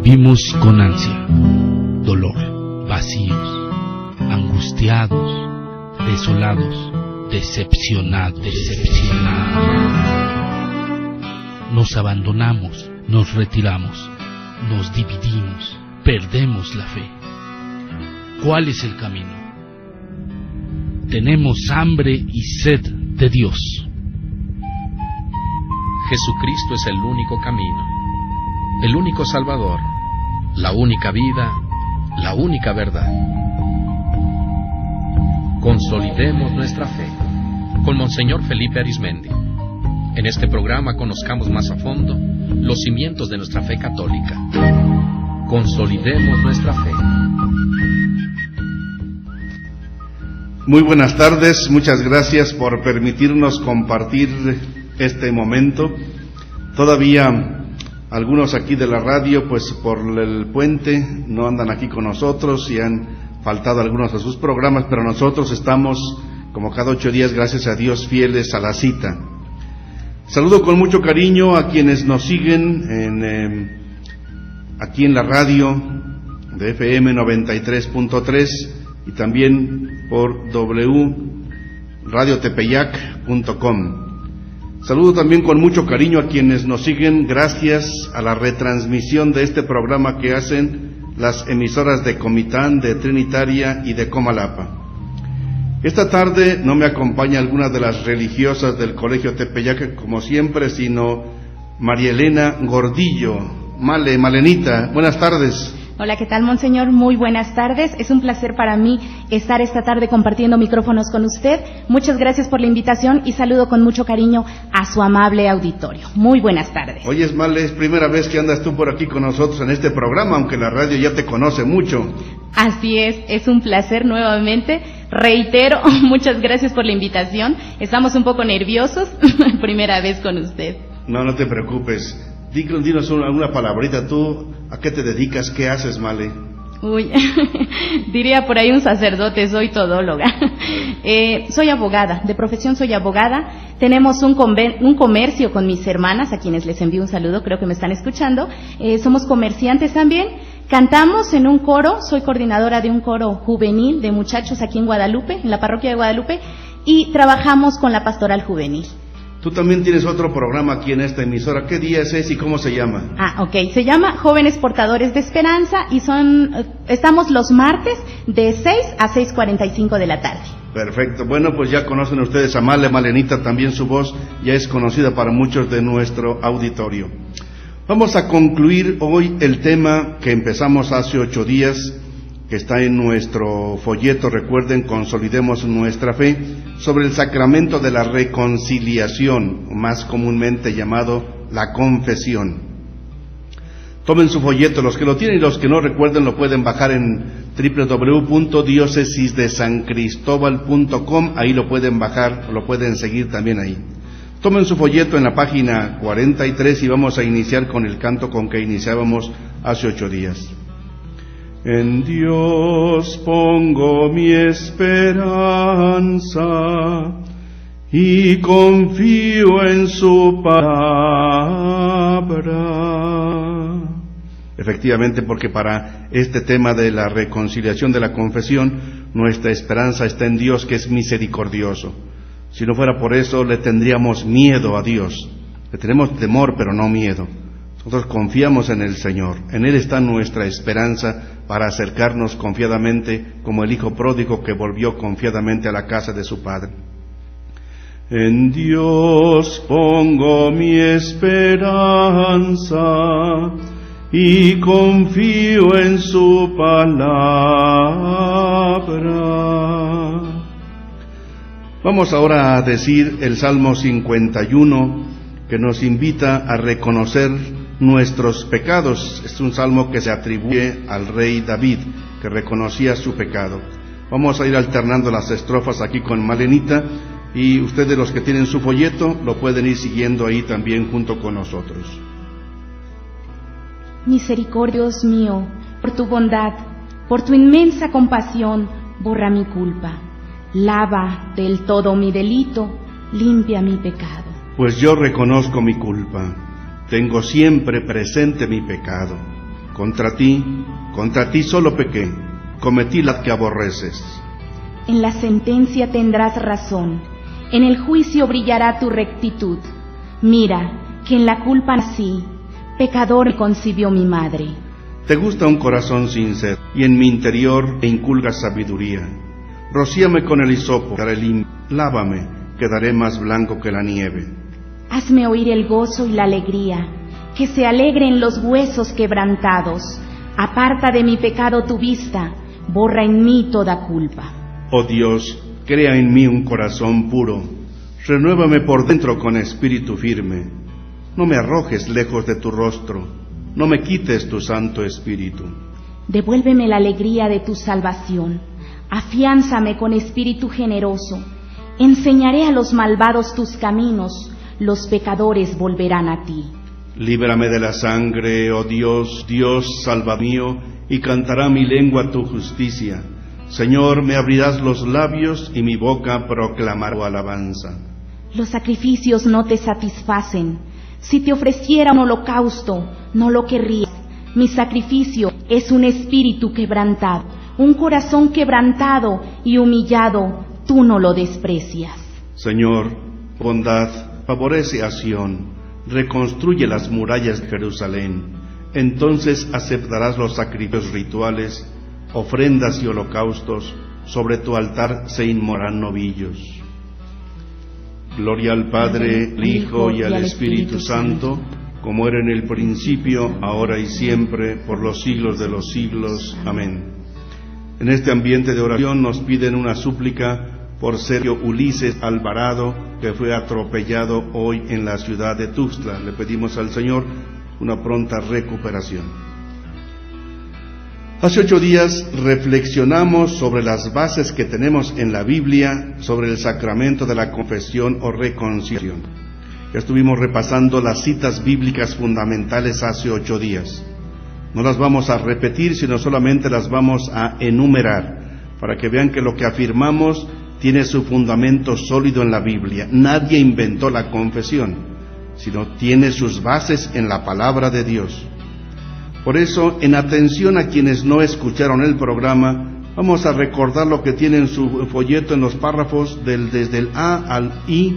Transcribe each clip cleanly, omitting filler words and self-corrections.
Vivimos con ansia, dolor, vacíos, angustiados, desolados, decepcionados. Nos abandonamos, nos retiramos, nos dividimos, perdemos la fe. ¿Cuál es el camino? Tenemos hambre y sed de Dios. Jesucristo es el único camino, el único Salvador, la única vida, la única verdad. Consolidemos nuestra fe con Monseñor Felipe Arizmendi. En este programa conozcamos más a fondo los cimientos de nuestra fe católica. Consolidemos nuestra fe. Muy buenas tardes, muchas gracias por permitirnos compartir este momento. Todavía algunos aquí de la radio, pues por el puente, no andan aquí con nosotros y han faltado algunos de sus programas, pero nosotros estamos, como cada 8 días, gracias a Dios, fieles a la cita. Saludo con mucho cariño a quienes nos siguen aquí en la radio de FM 93.3 y también por www.radiotepeyac.com. Saludo también con mucho cariño a quienes nos siguen gracias a la retransmisión de este programa que hacen las emisoras de Comitán, de Trinitaria y de Comalapa. Esta tarde no me acompaña alguna de las religiosas del Colegio Tepeyac, como siempre, sino María Elena Gordillo. Malenita, buenas tardes. Hola, ¿qué tal, Monseñor? Muy buenas tardes. Es un placer para mí estar esta tarde compartiendo micrófonos con usted. Muchas gracias por la invitación y saludo con mucho cariño a su amable auditorio. Muy buenas tardes. Oye, Male, es primera vez que andas tú por aquí con nosotros en este programa, aunque la radio ya te conoce mucho. Así es un placer nuevamente. Reitero, muchas gracias por la invitación. Estamos un poco nerviosos, primera vez con usted. No te preocupes. Dinos una palabrita, tú, ¿a qué te dedicas? ¿Qué haces, Male? Uy, diría por ahí un sacerdote, soy todóloga. Soy abogada, de profesión soy abogada. Tenemos un comercio con mis hermanas, a quienes les envío un saludo, creo que me están escuchando. Somos comerciantes también. Cantamos en un coro, soy coordinadora de un coro juvenil de muchachos aquí en Guadalupe, en la parroquia de Guadalupe, y trabajamos con la pastoral juvenil. Tú también tienes otro programa aquí en esta emisora. ¿Qué día es y cómo se llama? Ok, se llama Jóvenes Portadores de Esperanza y estamos los martes de 6 a 6:45 de la tarde. Perfecto, bueno, pues ya conocen ustedes a Malenita, también su voz ya es conocida para muchos de nuestro auditorio. Vamos a concluir hoy el tema que empezamos hace 8 días, que está en nuestro folleto, recuerden, Consolidemos nuestra fe, sobre el sacramento de la reconciliación, más comúnmente llamado la confesión. Tomen su folleto, los que lo tienen y los que no, recuerden, lo pueden bajar en www.diocesisdesancristobal.com, ahí lo pueden bajar, lo pueden seguir también ahí. Tomen su folleto en la página 43 y vamos a iniciar con el canto con que iniciábamos hace 8 días. En Dios pongo mi esperanza y confío en su palabra. Efectivamente, porque para este tema de la reconciliación, de la confesión, nuestra esperanza está en Dios, que es misericordioso. Si no fuera por eso, le tendríamos miedo a Dios. Le tenemos temor, pero no miedo. Nosotros confiamos en el Señor, en Él está nuestra esperanza para acercarnos confiadamente como el hijo pródigo que volvió confiadamente a la casa de su padre. En Dios pongo mi esperanza y confío en su palabra. Vamos ahora a decir el Salmo 51, que nos invita a reconocer nuestros pecados. Es un salmo que se atribuye al rey David, que reconocía su pecado. Vamos a ir alternando las estrofas aquí con Malenita, y ustedes, los que tienen su folleto, lo pueden ir siguiendo ahí también junto con nosotros. Misericordia, Dios mío, por tu bondad, por tu inmensa compasión, borra mi culpa. Lava del todo mi delito, limpia mi pecado. Pues yo reconozco mi culpa, tengo siempre presente mi pecado. Contra ti solo pequé, cometí la que aborreces. En la sentencia tendrás razón, en el juicio brillará tu rectitud. Mira, que en la culpa nací, pecador concibió mi madre. Te gusta un corazón sincero, y en mi interior te inculgas sabiduría. Rocíame con el hisopo, daré limpio, lávame, quedaré más blanco que la nieve. Hazme oír el gozo y la alegría, que se alegren los huesos quebrantados. Aparta de mi pecado tu vista, borra en mí toda culpa. Oh Dios, crea en mí un corazón puro, renuévame por dentro con espíritu firme. No me arrojes lejos de tu rostro, no me quites tu santo espíritu. Devuélveme la alegría de tu salvación, afiánzame con espíritu generoso. Enseñaré a los malvados tus caminos, los pecadores volverán a ti. Líbrame de la sangre, oh Dios, Dios salva mío, y cantará mi lengua tu justicia. Señor, me abrirás los labios y mi boca proclamará tu alabanza. Los sacrificios no te satisfacen. Si te ofreciera un holocausto, no lo querrías. Mi sacrificio es un espíritu quebrantado, un corazón quebrantado y humillado, tú no lo desprecias. Señor, bondad, favorece a Sión, reconstruye las murallas de Jerusalén. Entonces aceptarás los sacrificios rituales, ofrendas y holocaustos, sobre tu altar se inmolarán novillos. Gloria al Padre, al Hijo y al Espíritu Santo, como era en el principio, ahora y siempre, por los siglos de los siglos. Amén. En este ambiente de oración nos piden una súplica por Sergio Ulises Alvarado, que fue atropellado hoy en la ciudad de Tuxtla. Le pedimos al Señor una pronta recuperación. Hace 8 días reflexionamos sobre las bases que tenemos en la Biblia sobre el sacramento de la confesión o reconciliación. Ya estuvimos repasando las citas bíblicas fundamentales hace 8 días. No las vamos a repetir, sino solamente las vamos a enumerar, para que vean que lo que afirmamos tiene su fundamento sólido en la Biblia. Nadie inventó la confesión, sino tiene sus bases en la palabra de Dios. Por eso, en atención a quienes no escucharon el programa, vamos a recordar lo que tiene en su folleto en los párrafos desde el A al I,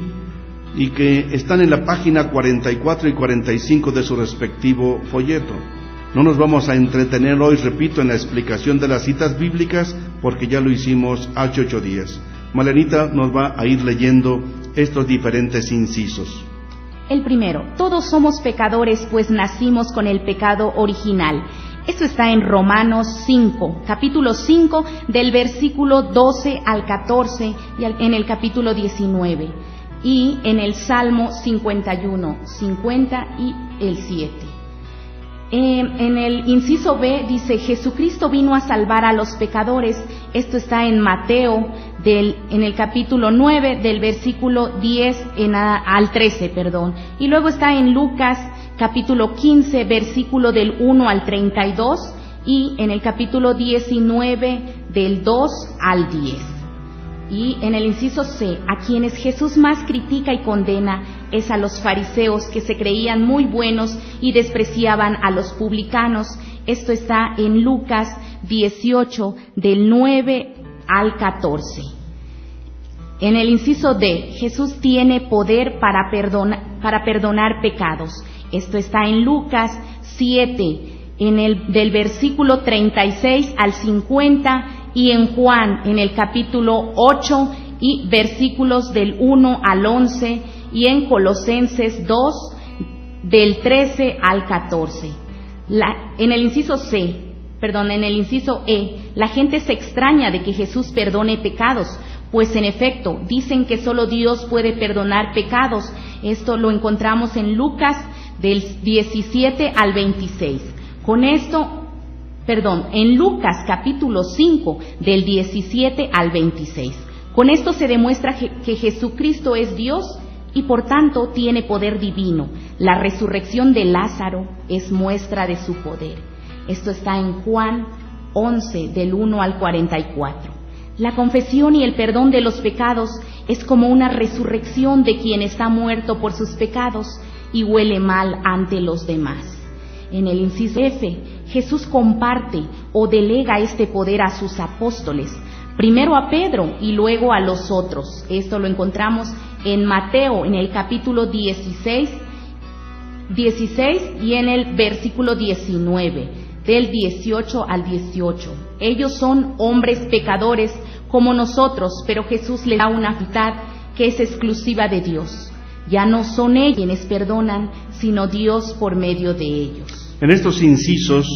y que están en la página 44 y 45 de su respectivo folleto. No nos vamos a entretener hoy, repito, en la explicación de las citas bíblicas, porque ya lo hicimos hace 8 días. Malenita nos va a ir leyendo estos diferentes incisos. El primero, todos somos pecadores, pues nacimos con el pecado original. Esto está en Romanos 5, capítulo 5, del versículo 12 al 14, y en el capítulo 19, y en el Salmo 51, 50 y el 7. En el inciso B dice, Jesucristo vino a salvar a los pecadores. Esto está en Mateo, en el capítulo 9, del versículo 10 al 13, y luego está en Lucas, capítulo 15, versículo del 1 al 32, y en el capítulo 19, del 2 al 10. Y en el inciso C, a quienes Jesús más critica y condena es a los fariseos, que se creían muy buenos y despreciaban a los publicanos. Esto está en Lucas 18, del 9 al 14. En el inciso D, Jesús tiene poder para perdonar pecados. Esto está en Lucas 7, del versículo 36 al 50, y en Juan, en el capítulo 8, y versículos del 1 al 11, y en Colosenses 2, del 13 al 14. En el inciso E, la gente se extraña de que Jesús perdone pecados, pues en efecto, dicen que solo Dios puede perdonar pecados. Esto lo encontramos en Lucas del 17 al 26. En Lucas capítulo 5, del 17 al 26. Con esto se demuestra que Jesucristo es Dios y por tanto tiene poder divino. La resurrección de Lázaro es muestra de su poder. Esto está en Juan 11, del 1 al 44. La confesión y el perdón de los pecados es como una resurrección de quien está muerto por sus pecados y huele mal ante los demás. En el inciso F, Jesús comparte o delega este poder a sus apóstoles, primero a Pedro y luego a los otros. Esto lo encontramos en Mateo, en el capítulo 16 y en el versículo 19, del 18 al 18. Ellos son hombres pecadores como nosotros, pero Jesús les da una facultad que es exclusiva de Dios. Ya no son ellos quienes perdonan, sino Dios por medio de ellos. En estos incisos,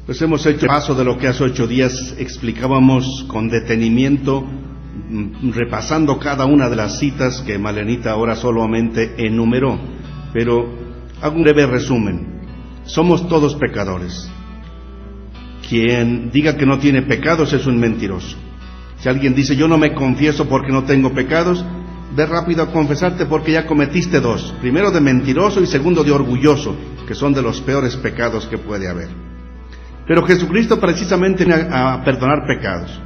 pues hemos hecho paso de lo que hace 8 días explicábamos con detenimiento, repasando cada una de las citas que Malenita ahora solamente enumeró. Pero hago un breve resumen. Somos todos pecadores. Quien diga que no tiene pecados es un mentiroso. Si alguien dice yo no me confieso porque no tengo pecados, ve rápido a confesarte porque ya cometiste 2. Primero de mentiroso y segundo de orgulloso, que son de los peores pecados que puede haber. Pero Jesucristo precisamente viene a perdonar pecados.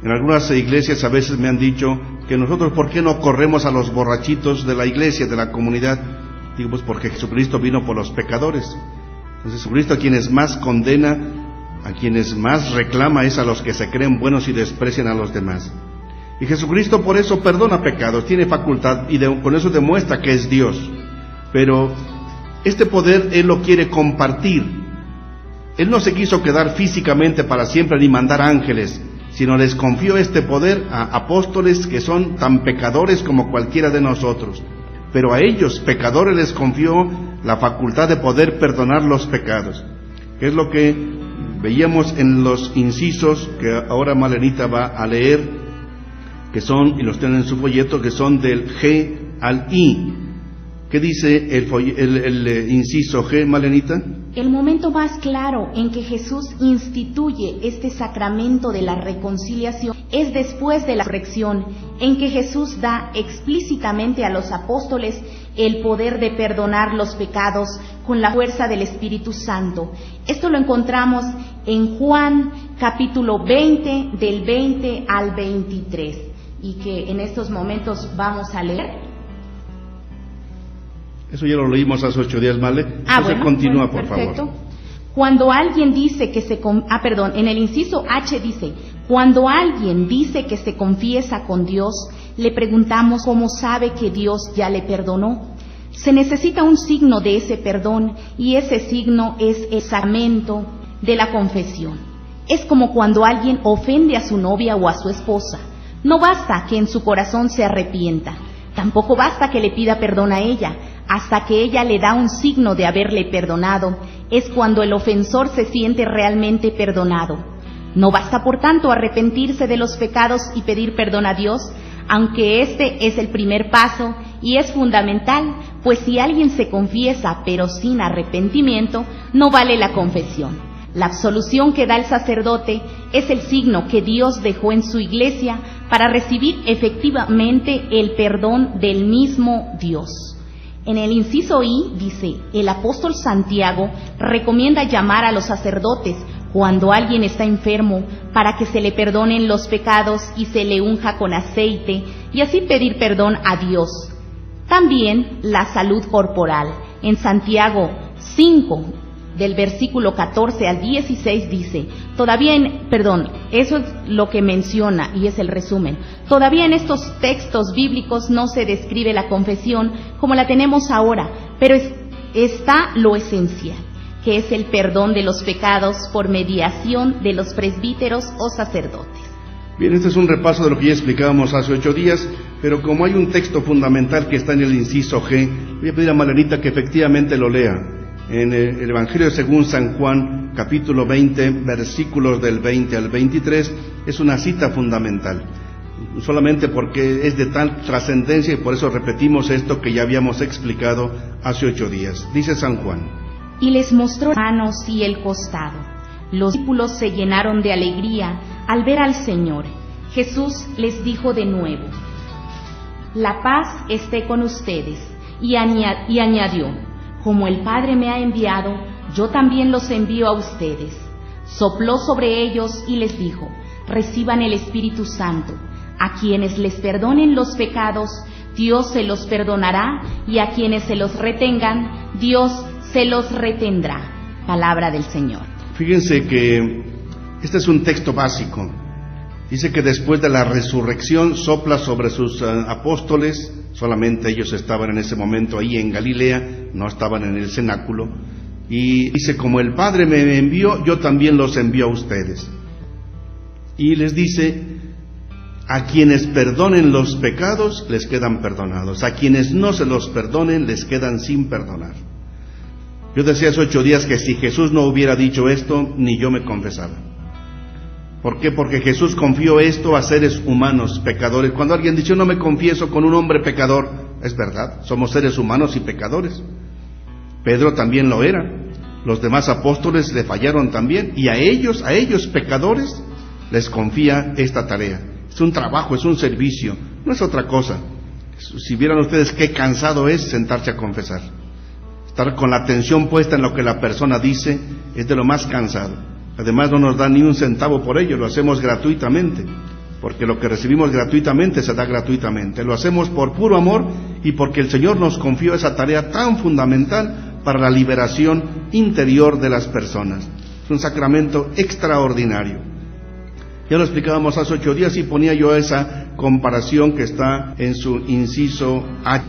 En algunas iglesias a veces me han dicho que nosotros ¿por qué no corremos a los borrachitos de la iglesia, de la comunidad? Digo, pues porque Jesucristo vino por los pecadores. Entonces Jesucristo a quienes más condena, a quienes más reclama es a los que se creen buenos y desprecian a los demás. Y Jesucristo por eso perdona pecados, tiene facultad y con eso demuestra que es Dios. Pero este poder Él lo quiere compartir. Él no se quiso quedar físicamente para siempre ni mandar ángeles, sino les confió este poder a apóstoles que son tan pecadores como cualquiera de nosotros. Pero a ellos, pecadores, les confió la facultad de poder perdonar los pecados, que es lo que veíamos en los incisos que ahora Malenita va a leer, que son, y los tienen en su folleto, que son del G al I. ¿Qué dice el inciso G, Malenita? El momento más claro en que Jesús instituye este sacramento de la reconciliación es después de la resurrección, en que Jesús da explícitamente a los apóstoles el poder de perdonar los pecados con la fuerza del Espíritu Santo. Esto lo encontramos en Juan capítulo 20, del 20 al 23, y que en estos momentos vamos a leer. Eso ya lo leímos hace 8 días, ¿vale? Entonces continúa, por favor. Cuando alguien dice que en el inciso H dice, cuando alguien dice que se confiesa con Dios, le preguntamos cómo sabe que Dios ya le perdonó. Se necesita un signo de ese perdón, y ese signo es el sacramento de la confesión. Es como cuando alguien ofende a su novia o a su esposa. No basta que en su corazón se arrepienta, tampoco basta que le pida perdón a ella. Hasta que ella le da un signo de haberle perdonado, es cuando el ofensor se siente realmente perdonado. No basta, por tanto, arrepentirse de los pecados y pedir perdón a Dios, aunque este es el primer paso y es fundamental, pues si alguien se confiesa pero sin arrepentimiento, no vale la confesión. La absolución que da el sacerdote es el signo que Dios dejó en su iglesia para recibir efectivamente el perdón del mismo Dios. En el inciso I dice, el apóstol Santiago recomienda llamar a los sacerdotes cuando alguien está enfermo para que se le perdonen los pecados y se le unja con aceite y así pedir perdón a Dios. También la salud corporal. En Santiago 5, del versículo 14 al 16 dice, eso es lo que menciona y es el resumen. Todavía en estos textos bíblicos no se describe la confesión como la tenemos ahora, pero está lo esencial, que es el perdón de los pecados por mediación de los presbíteros o sacerdotes. Bien, este es un repaso de lo que ya explicábamos hace 8 días, pero como hay un texto fundamental que está en el inciso G, voy a pedir a Malenita que efectivamente lo lea. En el Evangelio según San Juan, capítulo 20, versículos del 20 al 23, es una cita fundamental, solamente porque es de tal trascendencia y por eso repetimos esto que ya habíamos explicado hace 8 días. Dice San Juan: y les mostró las manos y el costado. Los discípulos se llenaron de alegría al ver al Señor. Jesús les dijo de nuevo: la paz esté con ustedes, y añadió: como el Padre me ha enviado, yo también los envío a ustedes. Sopló sobre ellos y les dijo: reciban el Espíritu Santo. A quienes les perdonen los pecados, Dios se los perdonará, y a quienes se los retengan, Dios se los retendrá. Palabra del Señor. Fíjense que este es un texto básico. Dice que después de la resurrección sopla sobre sus apóstoles, solamente ellos estaban en ese momento ahí en Galilea, no estaban en el cenáculo, y dice, como el Padre me envió, yo también los envío a ustedes. Y les dice, a quienes perdonen los pecados, les quedan perdonados. A quienes no se los perdonen, les quedan sin perdonar. Yo decía hace 8 días que si Jesús no hubiera dicho esto, ni yo me confesaba. ¿Por qué? Porque Jesús confió esto a seres humanos, pecadores. Cuando alguien dice, yo no me confieso con un hombre pecador, es verdad, somos seres humanos y pecadores. Pedro también lo era. Los demás apóstoles le fallaron también. Y a ellos pecadores, les confía esta tarea. Es un trabajo, es un servicio, no es otra cosa. Si vieran ustedes qué cansado es sentarse a confesar. Estar con la atención puesta en lo que la persona dice es de lo más cansado. Además no nos dan ni un centavo por ello, lo hacemos gratuitamente, porque lo que recibimos gratuitamente se da gratuitamente. Lo hacemos por puro amor y porque el Señor nos confió esa tarea tan fundamental para la liberación interior de las personas. Es un sacramento extraordinario. Ya lo explicábamos hace 8 días y ponía yo esa comparación que está en su inciso A.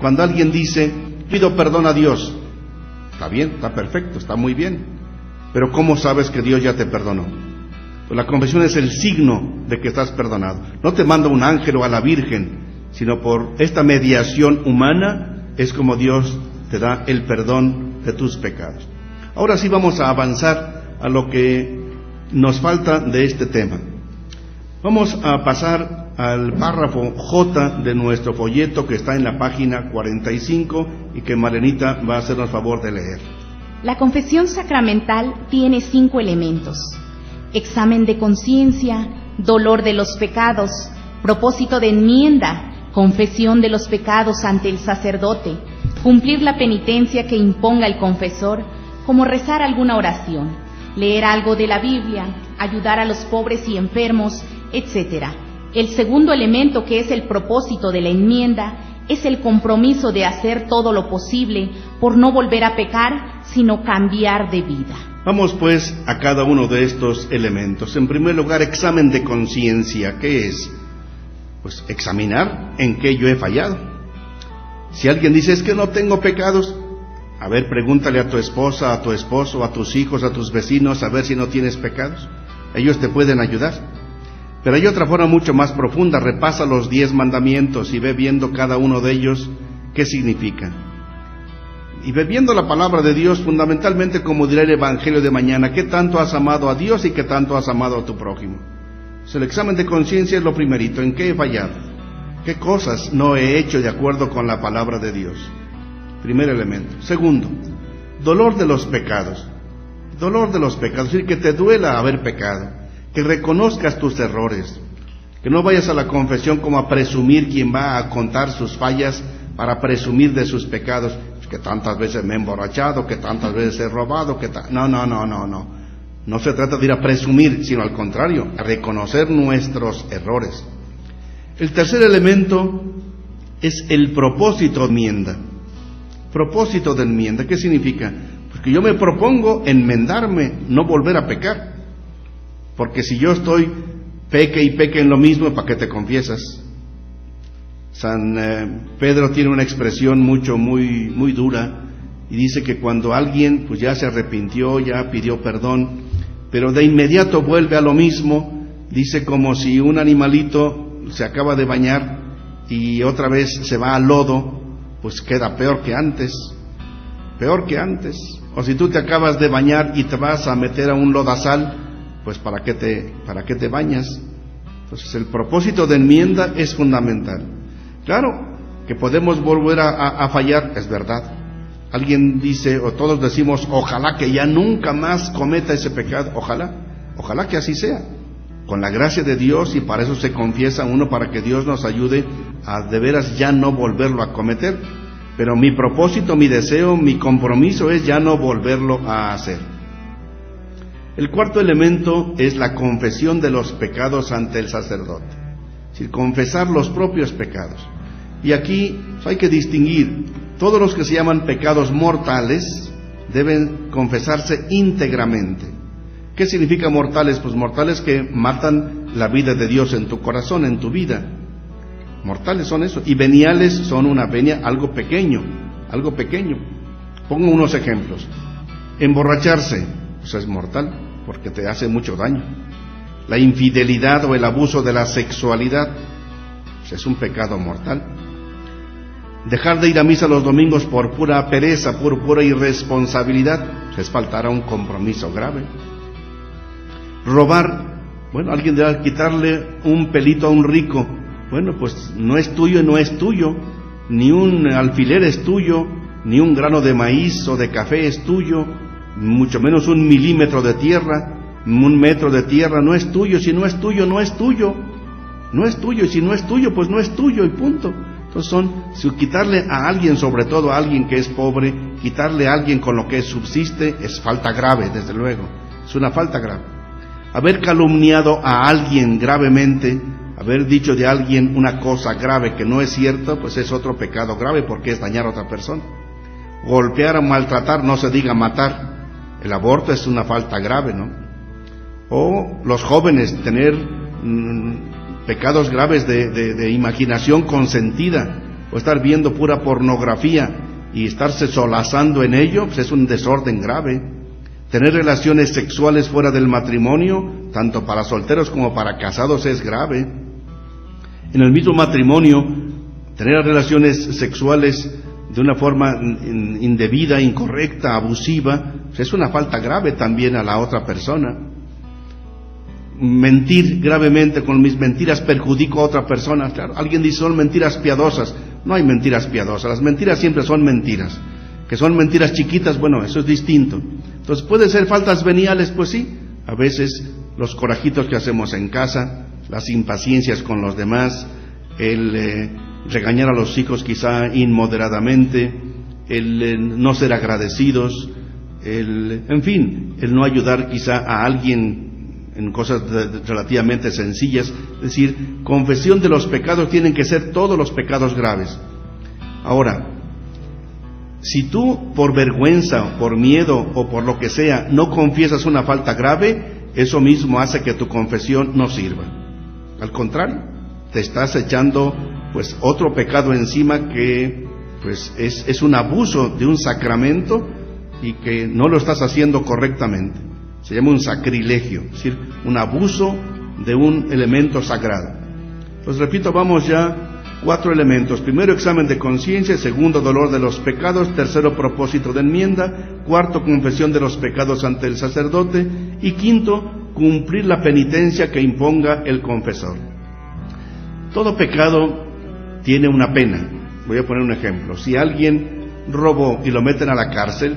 Cuando alguien dice, pido perdón a Dios, está bien, está perfecto, está muy bien. Pero ¿cómo sabes que Dios ya te perdonó? Pues la confesión es el signo de que estás perdonado. No te manda un ángel o a la Virgen, sino por esta mediación humana es como Dios te da el perdón de tus pecados. Ahora sí vamos a avanzar a lo que nos falta de este tema. Vamos a pasar al párrafo J de nuestro folleto que está en la página 45 y que Marenita va a hacernos favor de leer. La confesión sacramental tiene 5 elementos: examen de conciencia, dolor de los pecados, propósito de enmienda, confesión de los pecados ante el sacerdote, cumplir la penitencia que imponga el confesor, como rezar alguna oración, leer algo de la Biblia, ayudar a los pobres y enfermos, etc. El segundo elemento, que es el propósito de la enmienda, es el compromiso de hacer todo lo posible por no volver a pecar, sino cambiar de vida. Vamos pues a cada uno de estos elementos. En primer lugar, examen de conciencia. ¿Qué es? Pues examinar en qué yo he fallado. Si alguien dice, es que no tengo pecados, a ver, pregúntale a tu esposa, a tu esposo, a tus hijos, a tus vecinos, a ver si no tienes pecados. Ellos te pueden ayudar. Pero hay otra forma mucho más profunda. Repasa los 10 mandamientos y ve viendo cada uno de ellos qué significan. Y ve viendo la palabra de Dios, fundamentalmente como dirá el Evangelio de mañana, qué tanto has amado a Dios y qué tanto has amado a tu prójimo. Entonces, el examen de conciencia es lo primerito. ¿En qué he fallado? ¿Qué cosas no he hecho de acuerdo con la palabra de Dios? Primer elemento. Segundo, dolor de los pecados. Dolor de los pecados, es decir, que te duela haber pecado. Que reconozcas tus errores, que no vayas a la confesión como a presumir quien va a contar sus fallas para presumir de sus pecados, que tantas veces me he emborrachado, que tantas veces he robado, no se trata de ir a presumir, sino al contrario, a reconocer nuestros errores. El tercer elemento es el propósito de enmienda. Propósito de enmienda, ¿qué significa? Pues que yo me propongo enmendarme, no volver a pecar. Porque si yo estoy peque y peque en lo mismo, ¿para qué te confiesas? San Pedro tiene una expresión muy dura y dice que cuando alguien pues ya se arrepintió, ya pidió perdón, pero de inmediato vuelve a lo mismo, dice como si un animalito se acaba de bañar y otra vez se va al lodo, pues queda peor que antes. O si tú te acabas de bañar y te vas a meter a un lodazal, pues ¿para qué te bañas? Entonces el propósito de enmienda es fundamental. Claro que podemos volver a fallar, es verdad. Alguien dice, o todos decimos, ojalá que ya nunca más cometa ese pecado. Ojalá que así sea, con la gracia de Dios, y para eso se confiesa uno, para que Dios nos ayude a de veras ya no volverlo a cometer. Pero mi propósito, mi deseo, mi compromiso es ya no volverlo a hacer. El cuarto elemento es la confesión de los pecados ante el sacerdote, es decir, confesar los propios pecados. Y aquí hay que distinguir, todos los que se llaman pecados mortales deben confesarse íntegramente. ¿Qué significa mortales? Pues mortales que matan la vida de Dios en tu corazón, en tu vida. Mortales son eso. Y veniales son algo pequeño, algo pequeño. Pongo unos ejemplos. Emborracharse, pues es mortal, porque te hace mucho daño. La infidelidad o el abuso de la sexualidad, pues es un pecado mortal. Dejar de ir a misa los domingos por pura pereza, por pura irresponsabilidad, pues es faltar a un compromiso grave. Robar, bueno, alguien debe quitarle un pelito a un rico, bueno, pues no es tuyo, no es tuyo, ni un alfiler es tuyo, ni un grano de maíz o de café es tuyo, mucho menos 1 milímetro de tierra, 1 metro de tierra, no es tuyo. Si no es tuyo, no es tuyo, no es tuyo, y si no es tuyo, pues no es tuyo, y punto. Entonces si quitarle a alguien, sobre todo a alguien que es pobre, quitarle a alguien con lo que subsiste, es falta grave, desde luego, es una falta grave. Haber calumniado a alguien gravemente, haber dicho de alguien una cosa grave que no es cierta, pues es otro pecado grave, porque es dañar a otra persona. Golpear o maltratar, no se diga matar, el aborto es una falta grave, ¿no? O los jóvenes tener pecados graves de imaginación consentida, o estar viendo pura pornografía y estarse solazando en ello, pues es un desorden grave. Tener relaciones sexuales fuera del matrimonio, tanto para solteros como para casados, es grave. En el mismo matrimonio, tener relaciones sexuales de una forma indebida, incorrecta, abusiva, pues es una falta grave también a la otra persona. Mentir gravemente, con mis mentiras perjudico a otra persona. Claro, alguien dice son mentiras piadosas. No hay mentiras piadosas, las mentiras siempre son mentiras. Que son mentiras chiquitas, bueno, eso es distinto. Entonces, ¿pueden ser faltas veniales? Pues sí, a veces los corajitos que hacemos en casa, las impaciencias con los demás, el regañar a los hijos quizá inmoderadamente, el no ser agradecidos, en fin, el no ayudar quizá a alguien en cosas relativamente sencillas. Es decir, confesión de los pecados tienen que ser todos los pecados graves. Ahora, si tú por vergüenza, por miedo o por lo que sea no confiesas una falta grave, eso mismo hace que tu confesión no sirva. Al contrario, te estás echando pues otro pecado encima que pues es un abuso de un sacramento y que no lo estás haciendo correctamente. Se llama un sacrilegio, es decir, un abuso de un elemento sagrado. Pues repito, vamos ya. 4 elementos: primero, examen de conciencia; segundo, dolor de los pecados; tercero, propósito de enmienda; cuarto, confesión de los pecados ante el sacerdote; y quinto, cumplir la penitencia que imponga el confesor. Todo pecado tiene una pena. Voy a poner un ejemplo. Si alguien robó y lo meten a la cárcel,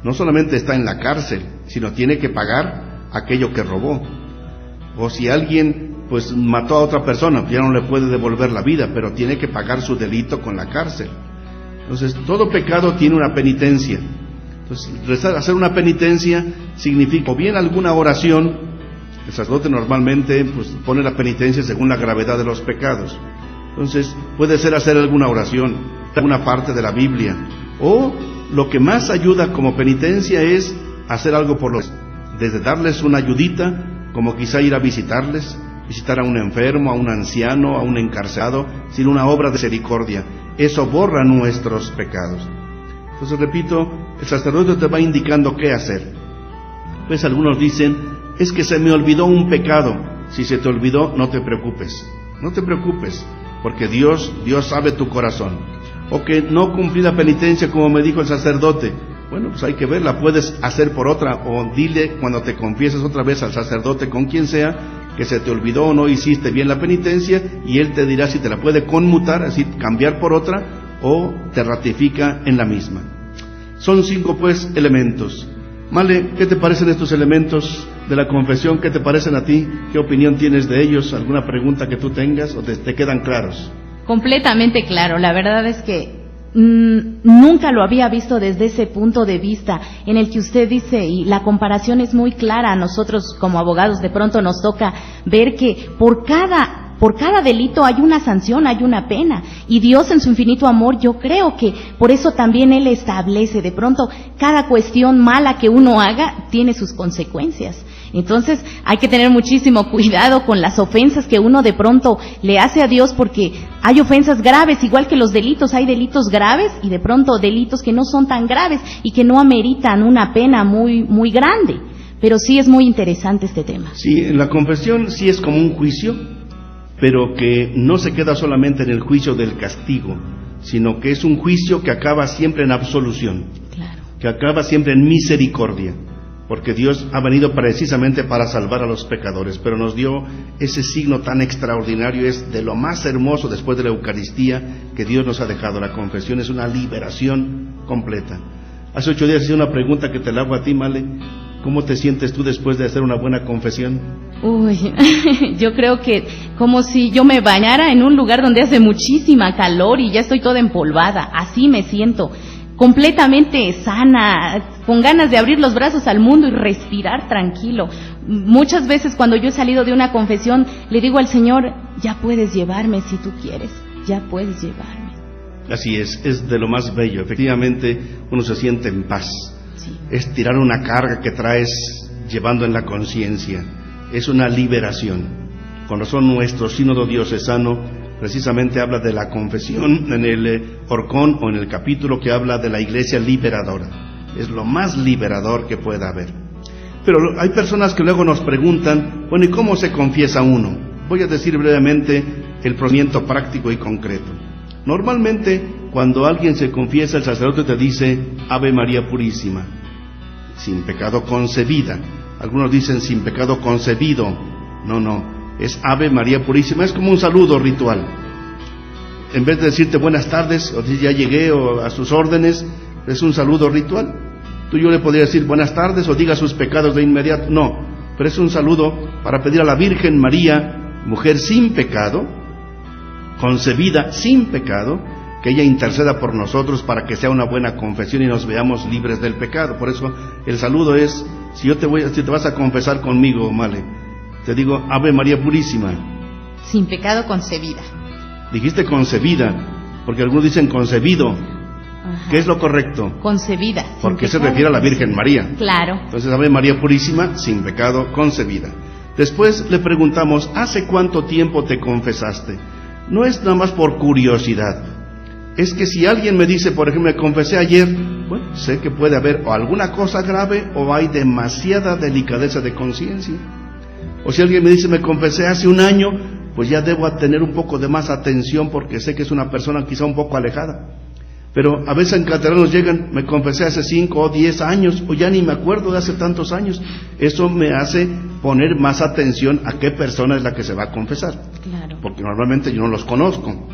no solamente está en la cárcel, sino tiene que pagar aquello que robó. O si alguien pues mató a otra persona, ya no le puede devolver la vida, pero tiene que pagar su delito con la cárcel. Entonces, todo pecado tiene una penitencia. Entonces, hacer una penitencia significa o bien alguna oración. El sacerdote normalmente pues pone la penitencia según la gravedad de los pecados. Entonces, puede ser hacer alguna oración, alguna parte de la Biblia, o lo que más ayuda como penitencia es hacer algo por los, desde darles una ayudita, como quizá ir a visitar a un enfermo, a un anciano, a un encarcelado, sin una obra de misericordia. Eso borra nuestros pecados. Entonces, repito, el sacerdote te va indicando qué hacer. Pues algunos dicen, es que se me olvidó un pecado. Si se te olvidó, no te preocupes, porque Dios sabe tu corazón. O que no cumplí la penitencia como me dijo el sacerdote. Bueno, pues hay que verla, puedes hacer por otra, o dile cuando te confieses otra vez al sacerdote, con quien sea, que se te olvidó o no hiciste bien la penitencia, y él te dirá si te la puede conmutar, es decir, cambiar por otra, o te ratifica en la misma. Son 5 pues elementos. Male, ¿qué te parecen estos elementos de la confesión? ¿Qué te parecen a ti? ¿Qué opinión tienes de ellos? ¿Alguna pregunta que tú tengas o te quedan claros? Completamente claro, la verdad es que nunca lo había visto desde ese punto de vista en el que usted dice, y la comparación es muy clara. A nosotros como abogados de pronto nos toca ver que por cada delito hay una sanción, hay una pena, y Dios en su infinito amor, yo creo que por eso también Él establece de pronto cada cuestión mala que uno haga tiene sus consecuencias. Entonces hay que tener muchísimo cuidado con las ofensas que uno de pronto le hace a Dios, porque hay ofensas graves, igual que los delitos. Hay delitos graves y de pronto delitos que no son tan graves y que no ameritan una pena muy, muy grande. Pero sí es muy interesante este tema. Sí, la confesión sí es como un juicio, pero que no se queda solamente en el juicio del castigo, sino que es un juicio que acaba siempre en absolución, Claro. que acaba siempre en misericordia, porque Dios ha venido precisamente para salvar a los pecadores, pero nos dio ese signo tan extraordinario, es de lo más hermoso después de la Eucaristía que Dios nos ha dejado. La confesión es una liberación completa. Hace 8 días hice una pregunta que te la hago a ti, Male. ¿Cómo te sientes tú después de hacer una buena confesión? Uy, yo creo que como si yo me bañara en un lugar donde hace muchísima calor y ya estoy toda empolvada. Así me siento, completamente sana, con ganas de abrir los brazos al mundo y respirar tranquilo. Muchas veces cuando yo he salido de una confesión, le digo al Señor, ya puedes llevarme si tú quieres, ya puedes llevarme. Así es de lo más bello. Efectivamente, uno se siente en paz. Es tirar una carga que traes llevando en la conciencia. Es una liberación. Con razón nuestro sínodo diocesano precisamente habla de la confesión en el horcón o en el capítulo que habla de la iglesia liberadora. Es lo más liberador que pueda haber. Pero hay personas que luego nos preguntan, bueno, ¿y cómo se confiesa uno? Voy a decir brevemente el procedimiento práctico y concreto. Normalmente, cuando alguien se confiesa, el sacerdote te dice, Ave María Purísima, sin pecado concebida. Algunos dicen sin pecado concebido. No, es Ave María Purísima, es como un saludo ritual. En vez de decirte buenas tardes, o decir ya llegué, o a sus órdenes, es un saludo ritual. Tú y yo le podría decir buenas tardes, o diga sus pecados de inmediato. No, pero es un saludo para pedir a la Virgen María, mujer sin pecado, concebida sin pecado, que ella interceda por nosotros para que sea una buena confesión y nos veamos libres del pecado. Por eso el saludo es, si te vas a confesar conmigo, Male, te digo Ave María Purísima, sin pecado concebida. Dijiste concebida, porque algunos dicen concebido. Ajá. ¿Qué es lo correcto? Concebida. Porque se refiere a la Virgen María. Claro. Entonces Ave María Purísima, sin pecado concebida. Después le preguntamos, ¿hace cuánto tiempo te confesaste? No es nada más por curiosidad. Es que si alguien me dice, por ejemplo, me confesé ayer, bueno, sé que puede haber o alguna cosa grave o hay demasiada delicadeza de conciencia. O si alguien me dice, me confesé hace un año, pues ya debo tener un poco de más atención porque sé que es una persona quizá un poco alejada. Pero a veces en catedral nos llegan, me confesé hace 5 o 10 años, o ya ni me acuerdo de hace tantos años. Eso me hace poner más atención a qué persona es la que se va a confesar. Claro. Porque normalmente yo no los conozco.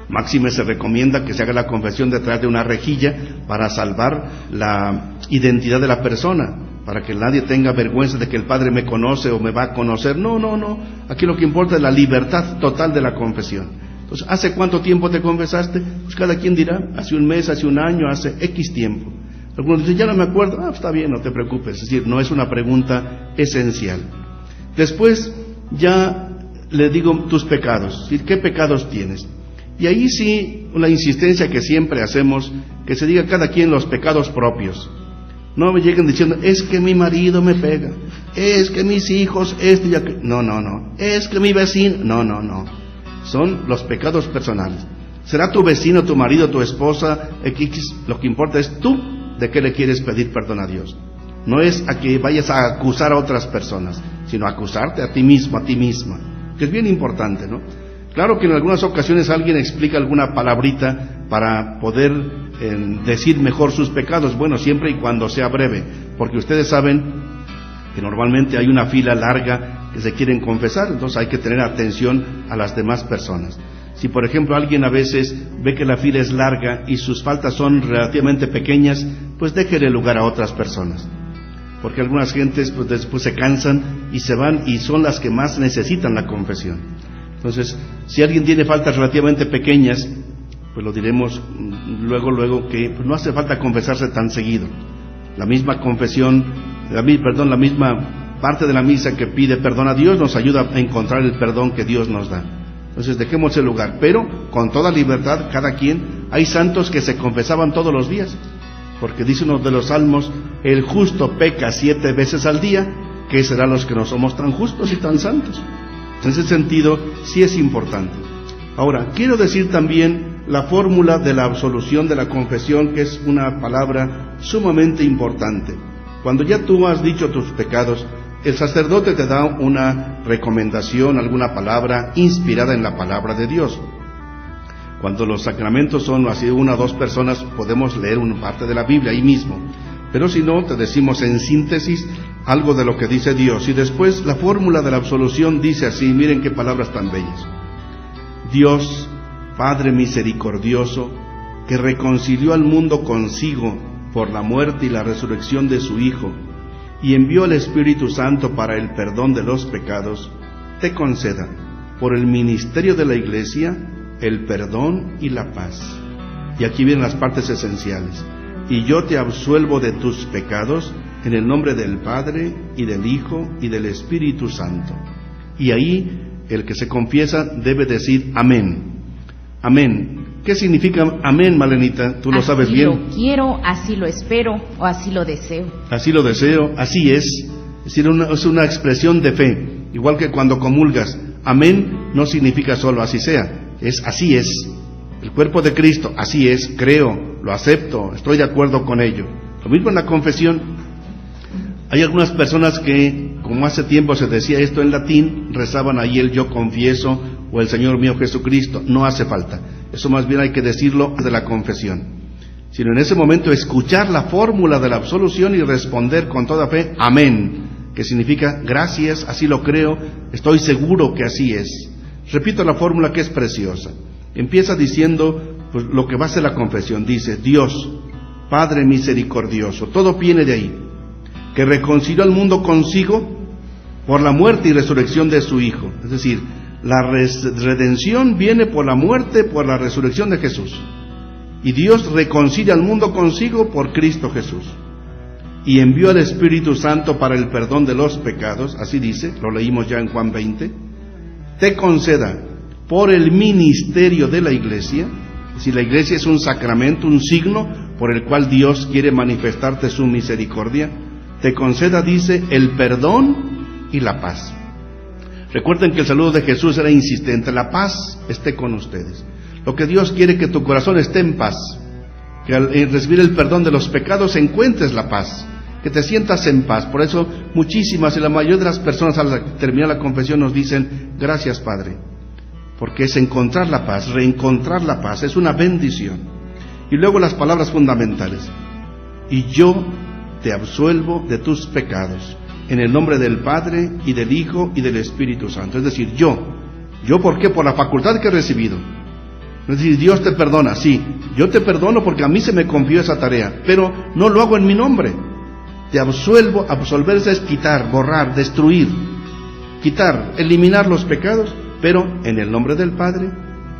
Máxime se recomienda que se haga la confesión detrás de una rejilla para salvar la identidad de la persona, para que nadie tenga vergüenza de que el Padre me conoce o me va a conocer. No. Aquí lo que importa es la libertad total de la confesión. Entonces, ¿hace cuánto tiempo te confesaste? Pues cada quien dirá, hace un mes, hace un año, hace X tiempo. Algunos dicen, ya no me acuerdo. Está bien, no te preocupes. Es decir, no es una pregunta esencial. Después, ya le digo tus pecados. Es decir, ¿qué pecados tienes? Y ahí sí, la insistencia que siempre hacemos, que se diga cada quien los pecados propios. No me lleguen diciendo, es que mi marido me pega, es que mis hijos, esto y aquello. No. Es que mi vecino, no. Son los pecados personales. Será tu vecino, tu marido, tu esposa, X, lo que importa es tú de qué le quieres pedir perdón a Dios. No es a que vayas a acusar a otras personas, sino a acusarte a ti mismo, a ti misma, que es bien importante, ¿no? Claro que en algunas ocasiones alguien explica alguna palabrita para poder decir mejor sus pecados, bueno, siempre y cuando sea breve, porque ustedes saben que normalmente hay una fila larga que se quieren confesar, entonces hay que tener atención a las demás personas. Si por ejemplo alguien a veces ve que la fila es larga y sus faltas son relativamente pequeñas, pues déjele lugar a otras personas, porque algunas gentes pues después se cansan y se van y son las que más necesitan la confesión. Entonces, si alguien tiene faltas relativamente pequeñas, pues lo diremos luego que pues no hace falta confesarse tan seguido. La misma confesión, la misma parte de la misa que pide perdón a Dios nos ayuda a encontrar el perdón que Dios nos da. Entonces dejemos el lugar, pero con toda libertad cada quien. Hay santos que se confesaban todos los días, porque dice uno de los salmos, el justo peca 7 veces al día, ¿qué será los que no somos tan justos y tan santos? En ese sentido, sí es importante. Ahora, quiero decir también la fórmula de la absolución de la confesión, que es una palabra sumamente importante. Cuando ya tú has dicho tus pecados, el sacerdote te da una recomendación, alguna palabra inspirada en la palabra de Dios. Cuando los sacramentos son así una o dos personas, podemos leer una parte de la Biblia ahí mismo. Pero si no, te decimos en síntesis algo de lo que dice Dios. Y después la fórmula de la absolución dice así, miren qué palabras tan bellas. Dios, Padre misericordioso, que reconcilió al mundo consigo por la muerte y la resurrección de su Hijo, y envió al Espíritu Santo para el perdón de los pecados, te conceda, por el ministerio de la Iglesia, el perdón y la paz. Y aquí vienen las partes esenciales. Y yo te absuelvo de tus pecados en el nombre del Padre, y del Hijo, y del Espíritu Santo. Y ahí, el que se confiesa debe decir amén. Amén. ¿Qué significa amén, Malenita? Tú lo sabes bien. Así lo quiero, así lo espero, o así lo deseo. Así lo deseo, así es. Es decir, es una expresión de fe. Igual que cuando comulgas, amén no significa solo así sea, es así es. El cuerpo de Cristo, así es, creo, lo acepto, estoy de acuerdo con ello. Lo mismo en la confesión. Hay algunas personas que, como hace tiempo se decía esto en latín, rezaban ahí el yo confieso o el Señor mío Jesucristo. No hace falta. Eso más bien hay que decirlo de la confesión. Sino en ese momento escuchar la fórmula de la absolución y responder con toda fe, amén, que significa gracias, así lo creo, estoy seguro que así es. Repito la fórmula que es preciosa. Empieza diciendo pues, lo que va a ser la confesión. Dice, Dios, Padre misericordioso, todo viene de ahí, que reconcilió al mundo consigo por la muerte y resurrección de su Hijo. Es decir, la redención viene por la muerte, por la resurrección de Jesús. Y Dios reconcilia al mundo consigo por Cristo Jesús. Y envió al Espíritu Santo para el perdón de los pecados, así dice, lo leímos ya en Juan 20, te conceda por el ministerio de la Iglesia, si la Iglesia es un sacramento, un signo por el cual Dios quiere manifestarte su misericordia, te conceda, dice, el perdón y la paz. Recuerden que el saludo de Jesús era insistente, la paz esté con ustedes. Lo que Dios quiere es que tu corazón esté en paz, que al recibir el perdón de los pecados encuentres la paz, que te sientas en paz. Por eso muchísimas y la mayoría de las personas al terminar la confesión nos dicen, gracias Padre, porque es encontrar la paz, reencontrar la paz, es una bendición. Y luego las palabras fundamentales, y yo te absuelvo de tus pecados, en el nombre del Padre, y del Hijo, y del Espíritu Santo. Es decir, yo, ¿por qué? Por la facultad que he recibido. Es decir, Dios te perdona, sí, yo te perdono porque a mí se me confió esa tarea, pero no lo hago en mi nombre. Te absuelvo, absolverse es quitar, borrar, destruir, quitar, eliminar los pecados, pero en el nombre del Padre,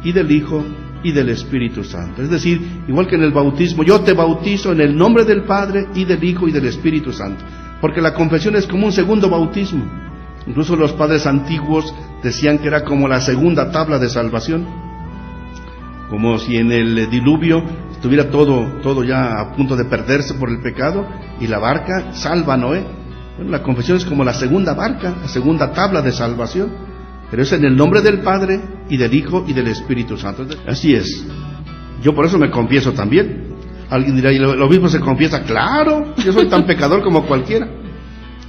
y del Hijo, y del Espíritu Santo. Es decir, igual que en el bautismo, yo te bautizo en el nombre del Padre, y del Hijo, y del Espíritu Santo. Porque la confesión es como un segundo bautismo. Incluso los padres antiguos decían que era como la segunda tabla de salvación. Como si en el diluvio estuviera todo ya a punto de perderse por el pecado, y la barca salva a Noé. Bueno, la confesión es como la segunda barca, la segunda tabla de salvación. Pero es en el nombre del Padre, y del Hijo, y del Espíritu Santo. Así es. Yo por eso me confieso también. Alguien dirá, ¿y lo mismo se confiesa? ¡Claro! Yo soy tan pecador como cualquiera.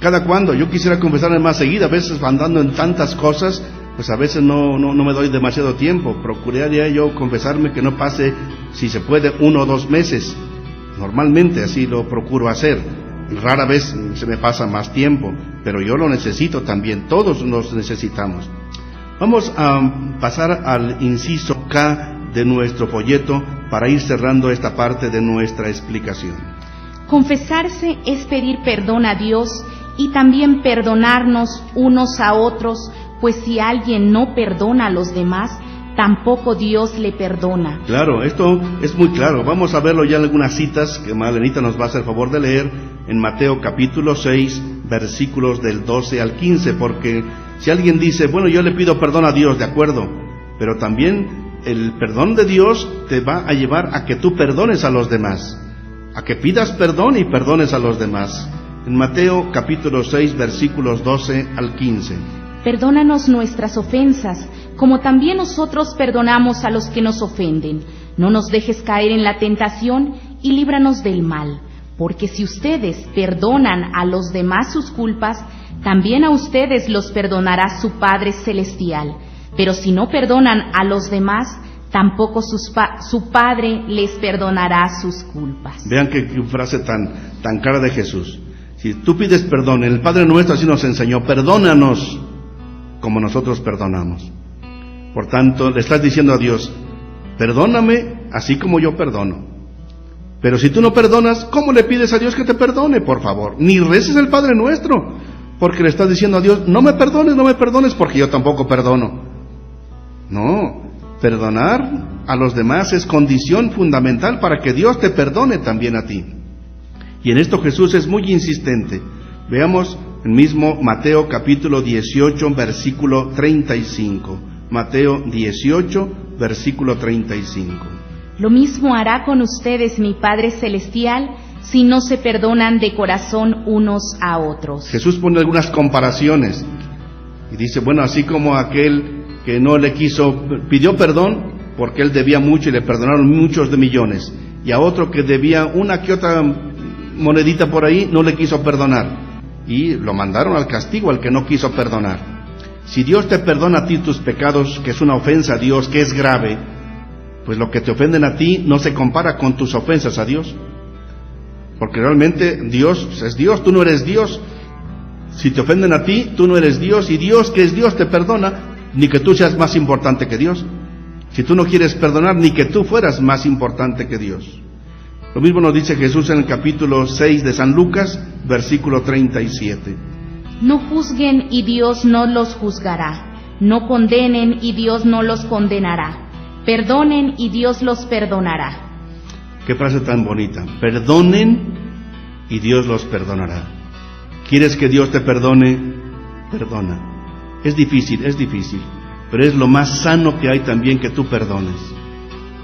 ¿Cada cuándo? Yo quisiera confesarme más seguido. A veces andando en tantas cosas, pues a veces no me doy demasiado tiempo. Procuraría yo confesarme que no pase, si se puede, 1 o 2 meses. Normalmente así lo procuro hacer. Rara vez se me pasa más tiempo, pero yo lo necesito también. Todos nos necesitamos. Vamos a pasar al inciso K de nuestro folleto para ir cerrando esta parte de nuestra explicación. Confesarse es pedir perdón a Dios y también perdonarnos unos a otros, pues si alguien no perdona a los demás, tampoco Dios le perdona. Claro, esto es muy claro. Vamos a verlo ya en algunas citas que Malenita nos va a hacer favor de leer en Mateo capítulo 6, versículos del 12 al 15, porque si alguien dice, bueno, yo le pido perdón a Dios, de acuerdo, pero también el perdón de Dios te va a llevar a que tú perdones a los demás, a que pidas perdón y perdones a los demás. En Mateo capítulo 6, versículos 12 al 15. Perdónanos nuestras ofensas, como también nosotros perdonamos a los que nos ofenden. No nos dejes caer en la tentación y líbranos del mal. Porque si ustedes perdonan a los demás sus culpas, también a ustedes los perdonará su Padre Celestial. Pero si no perdonan a los demás, tampoco su Padre les perdonará sus culpas. Vean qué frase tan clara de Jesús. Si tú pides perdón, el Padre nuestro así nos enseñó, perdónanos como nosotros perdonamos. Por tanto, le estás diciendo a Dios, perdóname así como yo perdono. Pero si tú no perdonas, ¿cómo le pides a Dios que te perdone? Por favor, ni reces el Padre nuestro, porque le estás diciendo a Dios, no me perdones, porque yo tampoco perdono. No, perdonar a los demás es condición fundamental para que Dios te perdone también a ti. Y en esto Jesús es muy insistente. Veamos el mismo Mateo capítulo 18, versículo 35. Mateo 18, versículo 35. Lo mismo hará con ustedes mi Padre Celestial si no se perdonan de corazón unos a otros. Jesús pone algunas comparaciones y dice, bueno, así como aquel que no le pidió perdón porque él debía mucho y le perdonaron muchos de millones, y a otro que debía una que otra monedita por ahí, no le quiso perdonar y lo mandaron al castigo al que no quiso perdonar. Si Dios te perdona a ti tus pecados, que es una ofensa a Dios, que es grave, pues lo que te ofenden a ti no se compara con tus ofensas a Dios, porque realmente Dios es Dios, tú no eres Dios. Si te ofenden a ti, tú no eres Dios, y Dios, que es Dios, te perdona, ni que tú seas más importante que Dios. Si tú no quieres perdonar, ni que tú fueras más importante que Dios. Lo mismo nos dice Jesús en el capítulo 6 de San Lucas, versículo 37. No juzguen y Dios no los juzgará. No condenen y Dios no los condenará. Perdonen y Dios los perdonará. Qué frase tan bonita. Perdonen y Dios los perdonará. ¿Quieres que Dios te perdone? Perdona. Es difícil, pero es lo más sano que hay también, que tú perdones.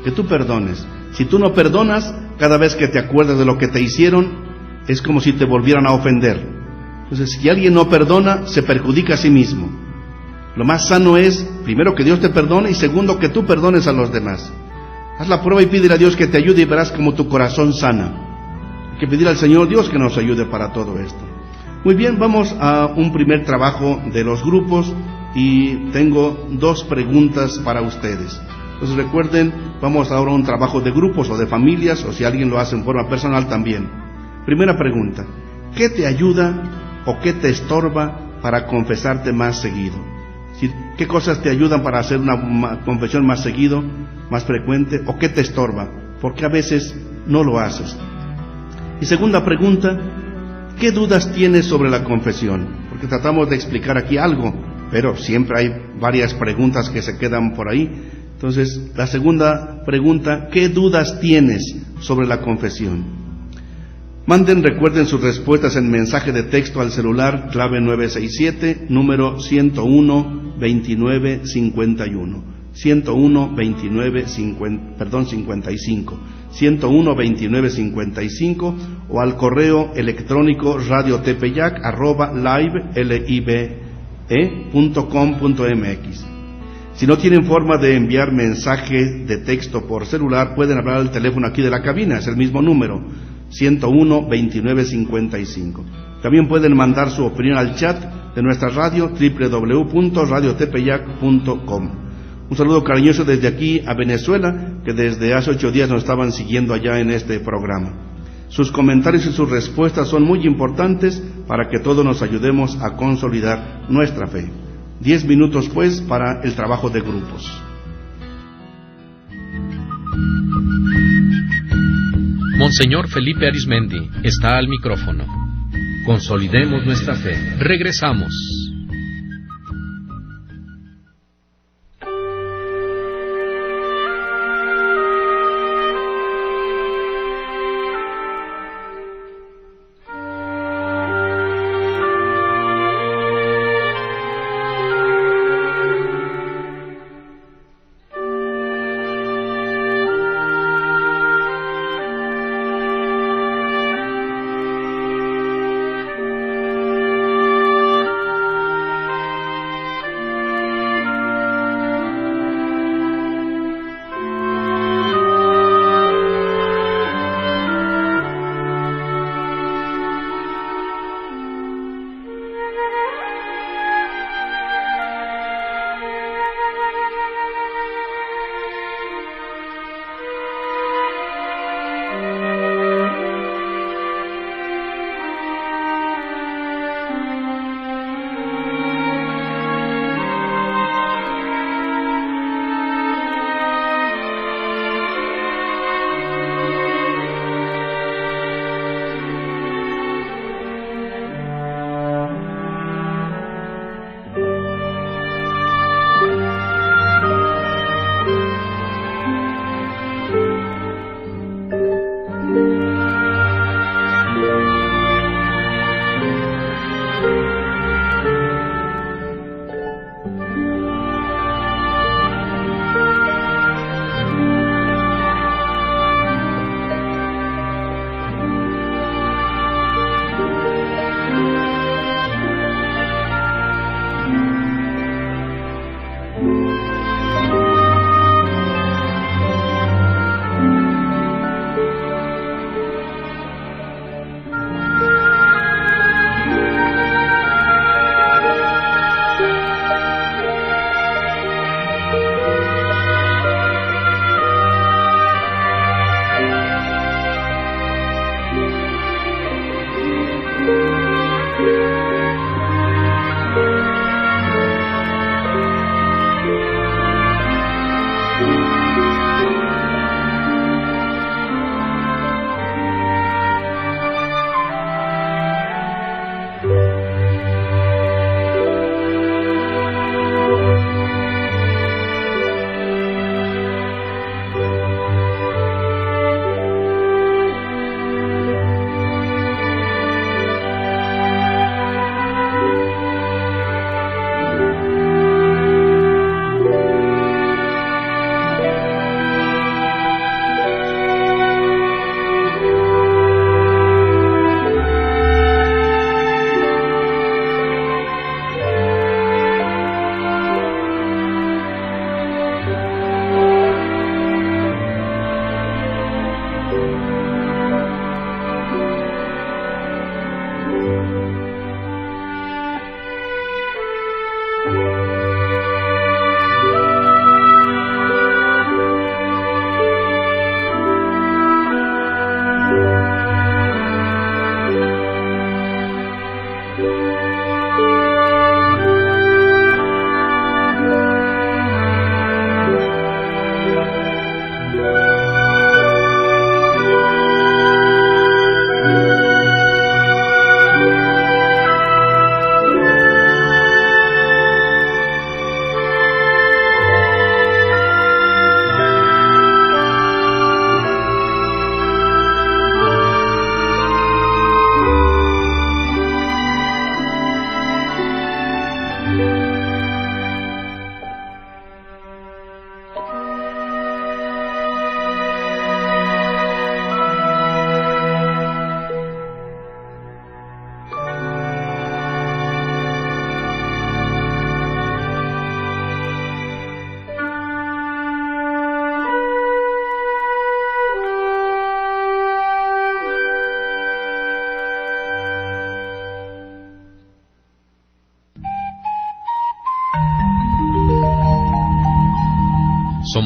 Que tú perdones. Si tú no perdonas, cada vez que te acuerdas de lo que te hicieron, es como si te volvieran a ofender. Entonces, si alguien no perdona, se perjudica a sí mismo. Lo más sano es, primero, que Dios te perdone, y segundo, que tú perdones a los demás. Haz la prueba y pídele a Dios que te ayude, y verás como tu corazón sana. Hay que pedir al Señor Dios que nos ayude para todo esto. Muy bien, vamos a un primer trabajo de los grupos, y tengo 2 preguntas para ustedes. Entonces recuerden, vamos ahora a un trabajo de grupos o de familias, o si alguien lo hace en forma personal también. Primera pregunta: ¿qué te ayuda o qué te estorba para confesarte más seguido? ¿Qué cosas te ayudan para hacer una confesión más seguido, más frecuente, o qué te estorba? Porque a veces no lo haces. Y segunda pregunta: ¿qué dudas tienes sobre la confesión? Porque tratamos de explicar aquí algo, pero siempre hay varias preguntas que se quedan por ahí. Entonces, la segunda pregunta: ¿qué dudas tienes sobre la confesión? Recuerden sus respuestas en mensaje de texto al celular, clave 967, número 101-2951. 55. 101-2955, o al correo electrónico radiotepeyac@live.com.mx. Si no tienen forma de enviar mensaje de texto por celular, pueden hablar al teléfono aquí de la cabina, es el mismo número, 101-2955. También pueden mandar su opinión al chat de nuestra radio, www.radiotepeyac.com. Un saludo cariñoso desde aquí a Venezuela, que desde hace 8 días nos estaban siguiendo allá en este programa. Sus comentarios y sus respuestas son muy importantes para que todos nos ayudemos a consolidar nuestra fe. 10 minutos pues para el trabajo de grupos. Monseñor Felipe Arizmendi está al micrófono. Consolidemos nuestra fe. Regresamos.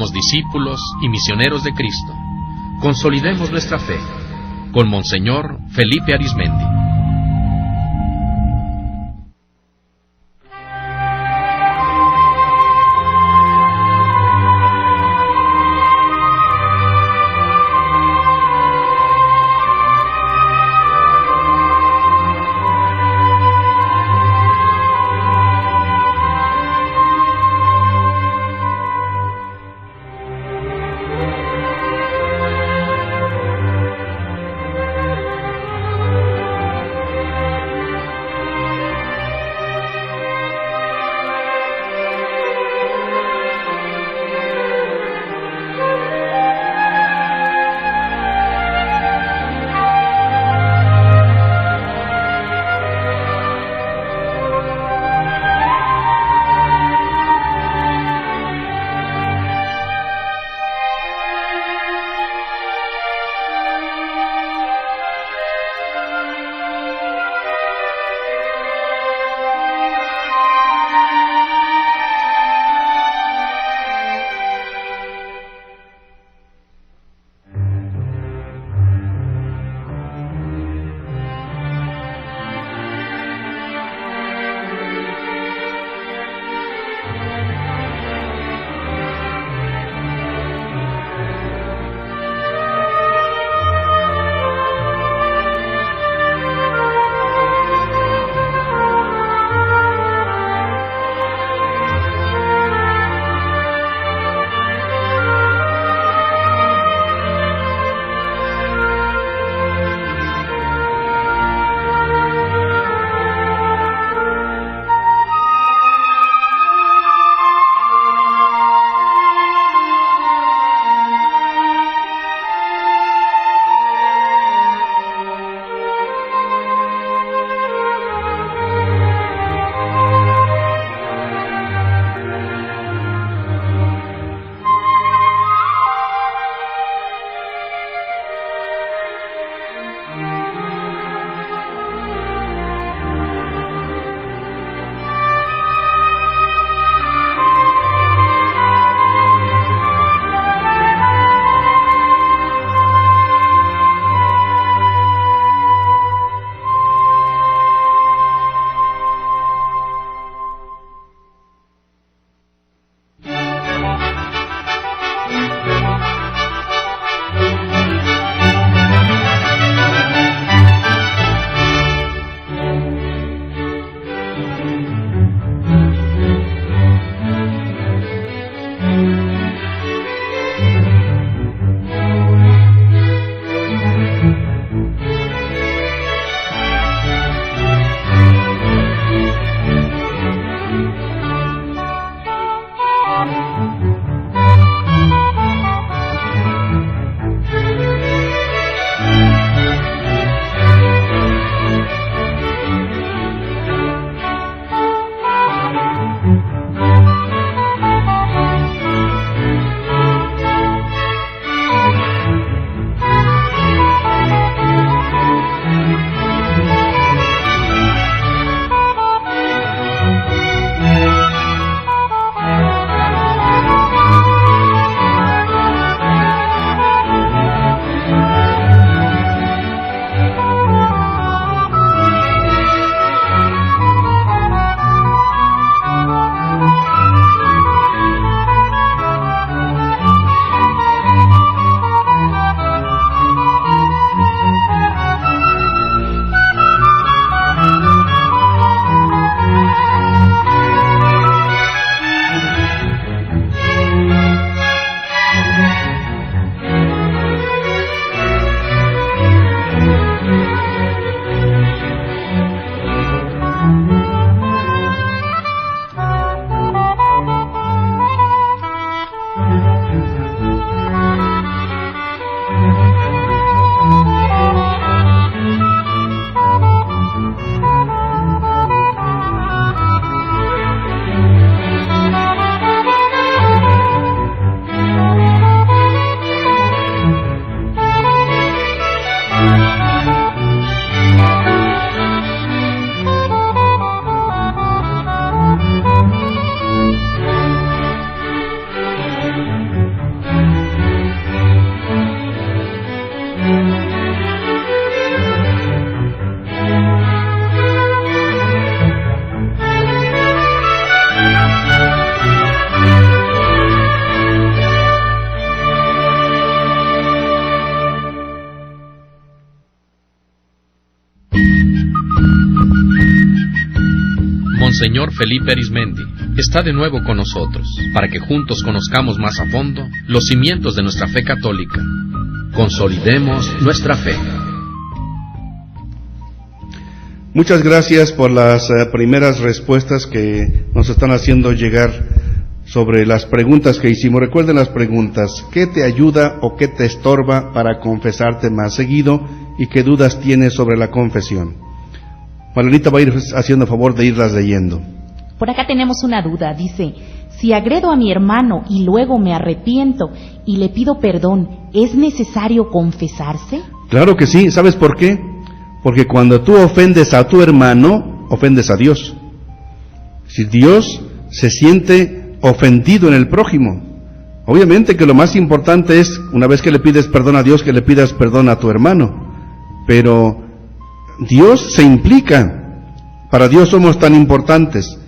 Somos discípulos y misioneros de Cristo. Consolidemos nuestra fe. Con Monseñor Felipe Arizmendi. Monseñor Felipe Arizmendi está de nuevo con nosotros para que juntos conozcamos más a fondo los cimientos de nuestra fe católica. Consolidemos nuestra fe. Muchas gracias por las primeras respuestas que nos están haciendo llegar sobre las preguntas que hicimos. Recuerden las preguntas: ¿qué te ayuda o qué te estorba para confesarte más seguido? ¿Y qué dudas tienes sobre la confesión? Marlenita va a ir haciendo favor de irlas leyendo. Por acá tenemos una duda, dice: si agredo a mi hermano y luego me arrepiento y le pido perdón, ¿es necesario confesarse? Claro que sí. ¿Sabes por qué? Porque cuando tú ofendes a tu hermano, ofendes a Dios. Si Dios se siente ofendido en el prójimo, obviamente que lo más importante es, una vez que le pides perdón a Dios, que le pidas perdón a tu hermano. Pero Dios se implica. Para Dios somos tan importantes.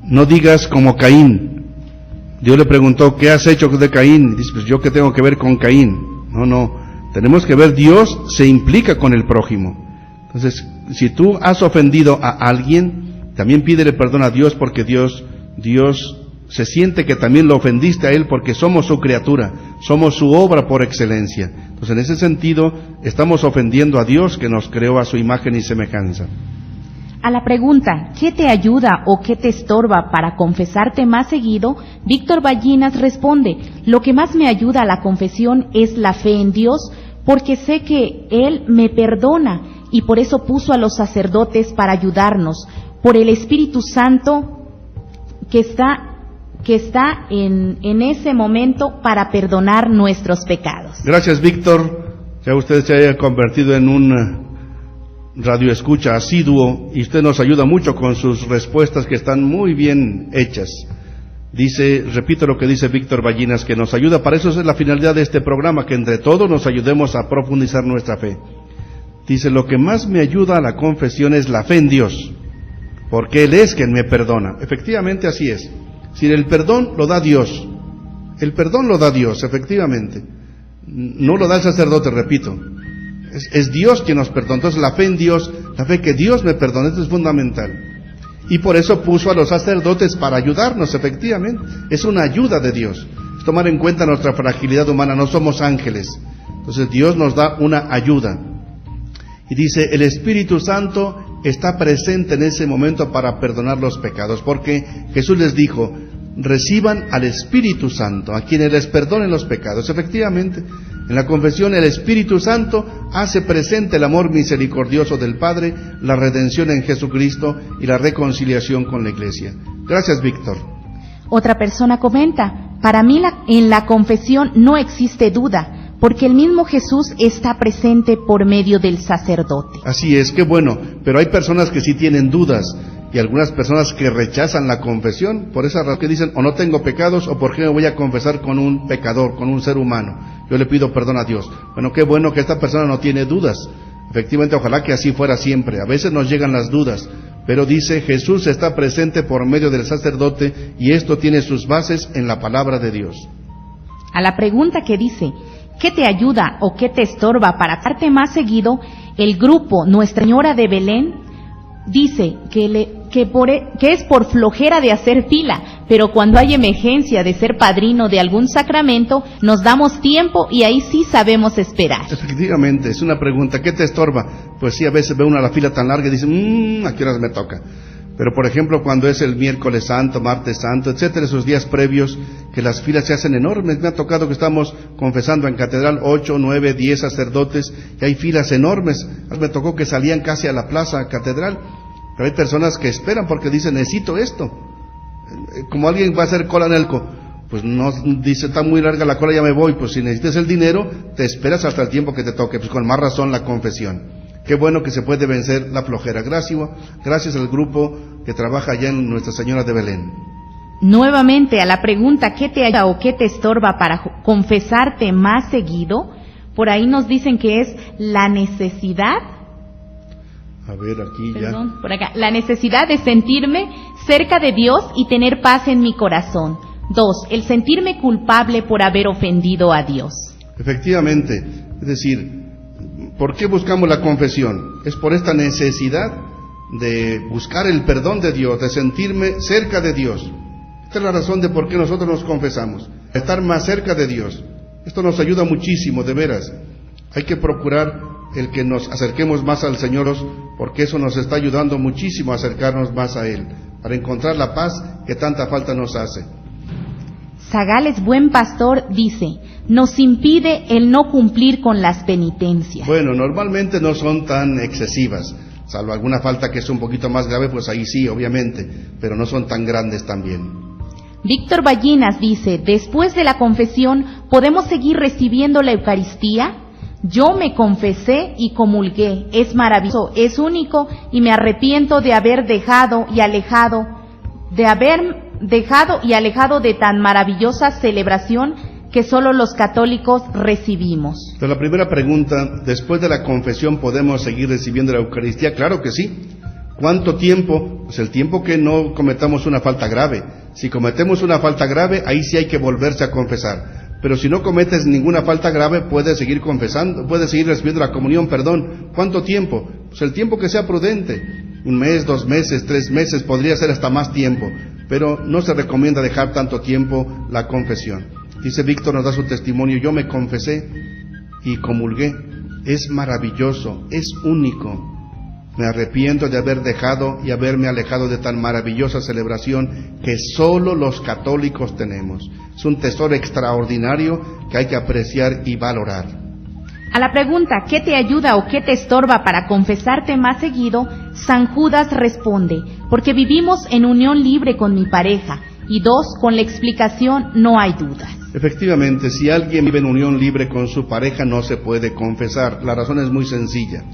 No digas como Caín. Dios le preguntó: ¿qué has hecho de Caín? Y dice: pues yo qué tengo que ver con Caín. No. Tenemos que ver, Dios se implica con el prójimo. Entonces, si tú has ofendido a alguien, también pídele perdón a Dios, porque Dios se siente que también lo ofendiste a Él, porque somos su criatura, somos su obra por excelencia. Entonces, en ese sentido, estamos ofendiendo a Dios, que nos creó a su imagen y semejanza. A la pregunta, ¿qué te ayuda o qué te estorba para confesarte más seguido?, Víctor Ballinas responde: lo que más me ayuda a la confesión es la fe en Dios, porque sé que Él me perdona y por eso puso a los sacerdotes para ayudarnos, por el Espíritu Santo que está en ese momento para perdonar nuestros pecados. Gracias, Víctor. Ya usted se haya convertido en un radioescucha asiduo y usted nos ayuda mucho con sus respuestas, que están muy bien hechas. Dice, repito lo que dice Víctor Ballinas, que nos ayuda, para eso es la finalidad de este programa, que entre todos nos ayudemos a profundizar nuestra fe. Dice: lo que más me ayuda a la confesión es la fe en Dios, porque Él es quien me perdona. Efectivamente, así es. Si el perdón lo da Dios, efectivamente. No lo da el sacerdote, repito. Es Dios quien nos perdona. Entonces la fe en Dios, la fe que Dios me perdona, esto es fundamental. Y por eso puso a los sacerdotes para ayudarnos, efectivamente. Es una ayuda de Dios. Es tomar en cuenta nuestra fragilidad humana, no somos ángeles. Entonces Dios nos da una ayuda. Y dice: el Espíritu Santo está presente en ese momento para perdonar los pecados, porque Jesús les dijo: reciban al Espíritu Santo, a quienes les perdonen los pecados. Efectivamente, en la confesión el Espíritu Santo hace presente el amor misericordioso del Padre, la redención en Jesucristo y la reconciliación con la Iglesia. Gracias, Víctor. Otra persona comenta: para mí en la confesión no existe duda, porque el mismo Jesús está presente por medio del sacerdote. Así es, qué bueno, pero hay personas que sí tienen dudas, y algunas personas que rechazan la confesión, por esa razón que dicen: o no tengo pecados, o por qué me voy a confesar con un pecador, con un ser humano, yo le pido perdón a Dios. Bueno, qué bueno que esta persona no tiene dudas. Efectivamente, ojalá que así fuera siempre. A veces nos llegan las dudas, pero dice: Jesús está presente por medio del sacerdote, y esto tiene sus bases en la palabra de Dios. A la pregunta que dice: ¿qué te ayuda o qué te estorba para darte más seguido?, el grupo Nuestra Señora de Belén dice que es por flojera de hacer fila, pero cuando hay emergencia de ser padrino de algún sacramento, nos damos tiempo y ahí sí sabemos esperar. Efectivamente, es una pregunta: ¿qué te estorba? Pues sí, a veces ve uno la fila tan larga y dice: ¿a qué horas me toca? Pero por ejemplo, cuando es el miércoles santo, martes santo, etcétera, esos días previos, que las filas se hacen enormes. Me ha tocado que estamos confesando en catedral 8, 9, 10 sacerdotes, y hay filas enormes. Me tocó que salían casi a la plaza catedral, pero hay personas que esperan porque dicen: necesito esto. Como alguien va a hacer cola en Elco, pues no dice: está muy larga la cola, ya me voy. Pues si necesitas el dinero, te esperas hasta el tiempo que te toque. Pues con más razón la confesión. Qué bueno que se puede vencer la flojera. Gracias al grupo que trabaja allá en Nuestra Señora de Belén. Nuevamente, a la pregunta: ¿qué te ayuda o qué te estorba para confesarte más seguido?, por ahí nos dicen que es la necesidad. A ver, aquí Perdón, por acá. La necesidad de sentirme cerca de Dios y tener paz en mi corazón. 2, el sentirme culpable por haber ofendido a Dios. Efectivamente, es decir, ¿por qué buscamos la confesión? Es por esta necesidad de buscar el perdón de Dios, de sentirme cerca de Dios. Esta es la razón de por qué nosotros nos confesamos, estar más cerca de Dios. Esto nos ayuda muchísimo, de veras. Hay que procurar el que nos acerquemos más al Señor, porque eso nos está ayudando muchísimo a acercarnos más a Él, para encontrar la paz que tanta falta nos hace. Zagales Buen Pastor dice, nos impide el no cumplir con las penitencias. Bueno, normalmente no son tan excesivas, salvo alguna falta que es un poquito más grave, pues ahí sí, obviamente, pero no son tan grandes también. Víctor Ballinas dice, después de la confesión, ¿podemos seguir recibiendo la Eucaristía? Yo me confesé y comulgué, es maravilloso, es único y me arrepiento de haber dejado y alejado de tan maravillosa celebración que solo los católicos recibimos. Pero la primera pregunta, después de la confesión, ¿podemos seguir recibiendo la Eucaristía? Claro que sí. ¿Cuánto tiempo? Pues el tiempo que no cometamos una falta grave. Si cometemos una falta grave, ahí sí hay que volverse a confesar. Pero si no cometes ninguna falta grave, puedes seguir confesando, puedes seguir recibiendo la comunión, perdón. ¿Cuánto tiempo? Pues el tiempo que sea prudente. 1 mes, 2 meses, 3 meses, podría ser hasta más tiempo. Pero no se recomienda dejar tanto tiempo la confesión. Dice Víctor, nos da su testimonio, yo me confesé y comulgué. Es maravilloso, es único. Me arrepiento de haber dejado y haberme alejado de tan maravillosa celebración que solo los católicos tenemos. Es un tesoro extraordinario que hay que apreciar y valorar. A la pregunta, ¿qué te ayuda o qué te estorba para confesarte más seguido? San Judas responde, porque vivimos en unión libre con mi pareja. Y 2, con la explicación, no hay dudas. Efectivamente, si alguien vive en unión libre con su pareja, no se puede confesar. La razón es muy sencilla.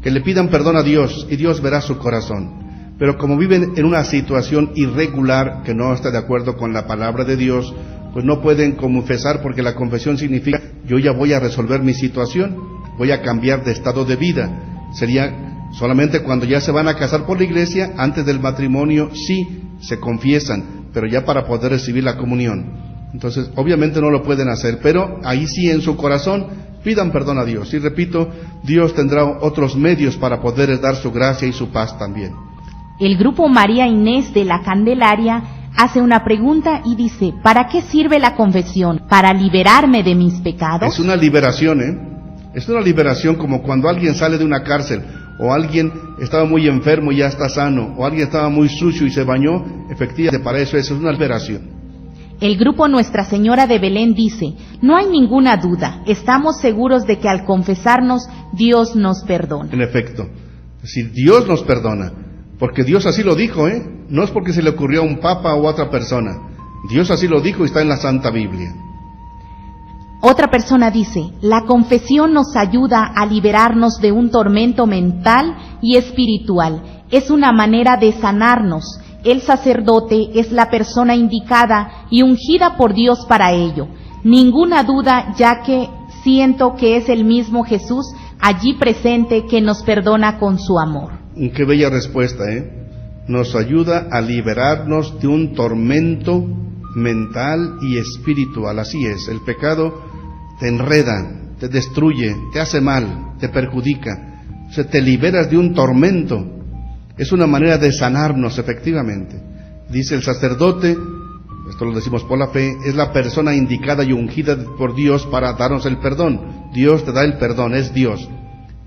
Que le pidan perdón a Dios y Dios verá su corazón. Pero como viven en una situación irregular que no está de acuerdo con la palabra de Dios, pues no pueden confesar, porque la confesión significa yo ya voy a resolver mi situación, voy a cambiar de estado de vida. Sería solamente cuando ya se van a casar por la iglesia, antes del matrimonio sí se confiesan, pero ya para poder recibir la comunión. Entonces obviamente no lo pueden hacer, pero ahí sí en su corazón pidan perdón a Dios. Y repito, Dios tendrá otros medios para poderles dar su gracia y su paz también. El grupo María Inés de la Candelaria hace una pregunta y dice, ¿para qué sirve la confesión? ¿Para liberarme de mis pecados? Es una liberación, Es una liberación, como cuando alguien sale de una cárcel, o alguien estaba muy enfermo y ya está sano, o alguien estaba muy sucio y se bañó. Efectivamente, para eso es una liberación. El grupo Nuestra Señora de Belén dice, no hay ninguna duda, estamos seguros de que al confesarnos, Dios nos perdona. En efecto, si Dios nos perdona, porque Dios así lo dijo, no es porque se le ocurrió a un papa o a otra persona. Dios así lo dijo y está en la Santa Biblia. Otra persona dice, la confesión nos ayuda a liberarnos de un tormento mental y espiritual. Es una manera de sanarnos. El sacerdote es la persona indicada y ungida por Dios para ello. Ninguna duda, ya que siento que es el mismo Jesús allí presente que nos perdona con su amor. Qué bella respuesta, Nos ayuda a liberarnos de un tormento mental y espiritual. Así es, el pecado te enreda, te destruye, te hace mal, te perjudica. O sea, te liberas de un tormento. Es una manera de sanarnos, efectivamente. Dice el sacerdote, esto lo decimos por la fe, es la persona indicada y ungida por Dios para darnos el perdón. Dios te da el perdón, es Dios.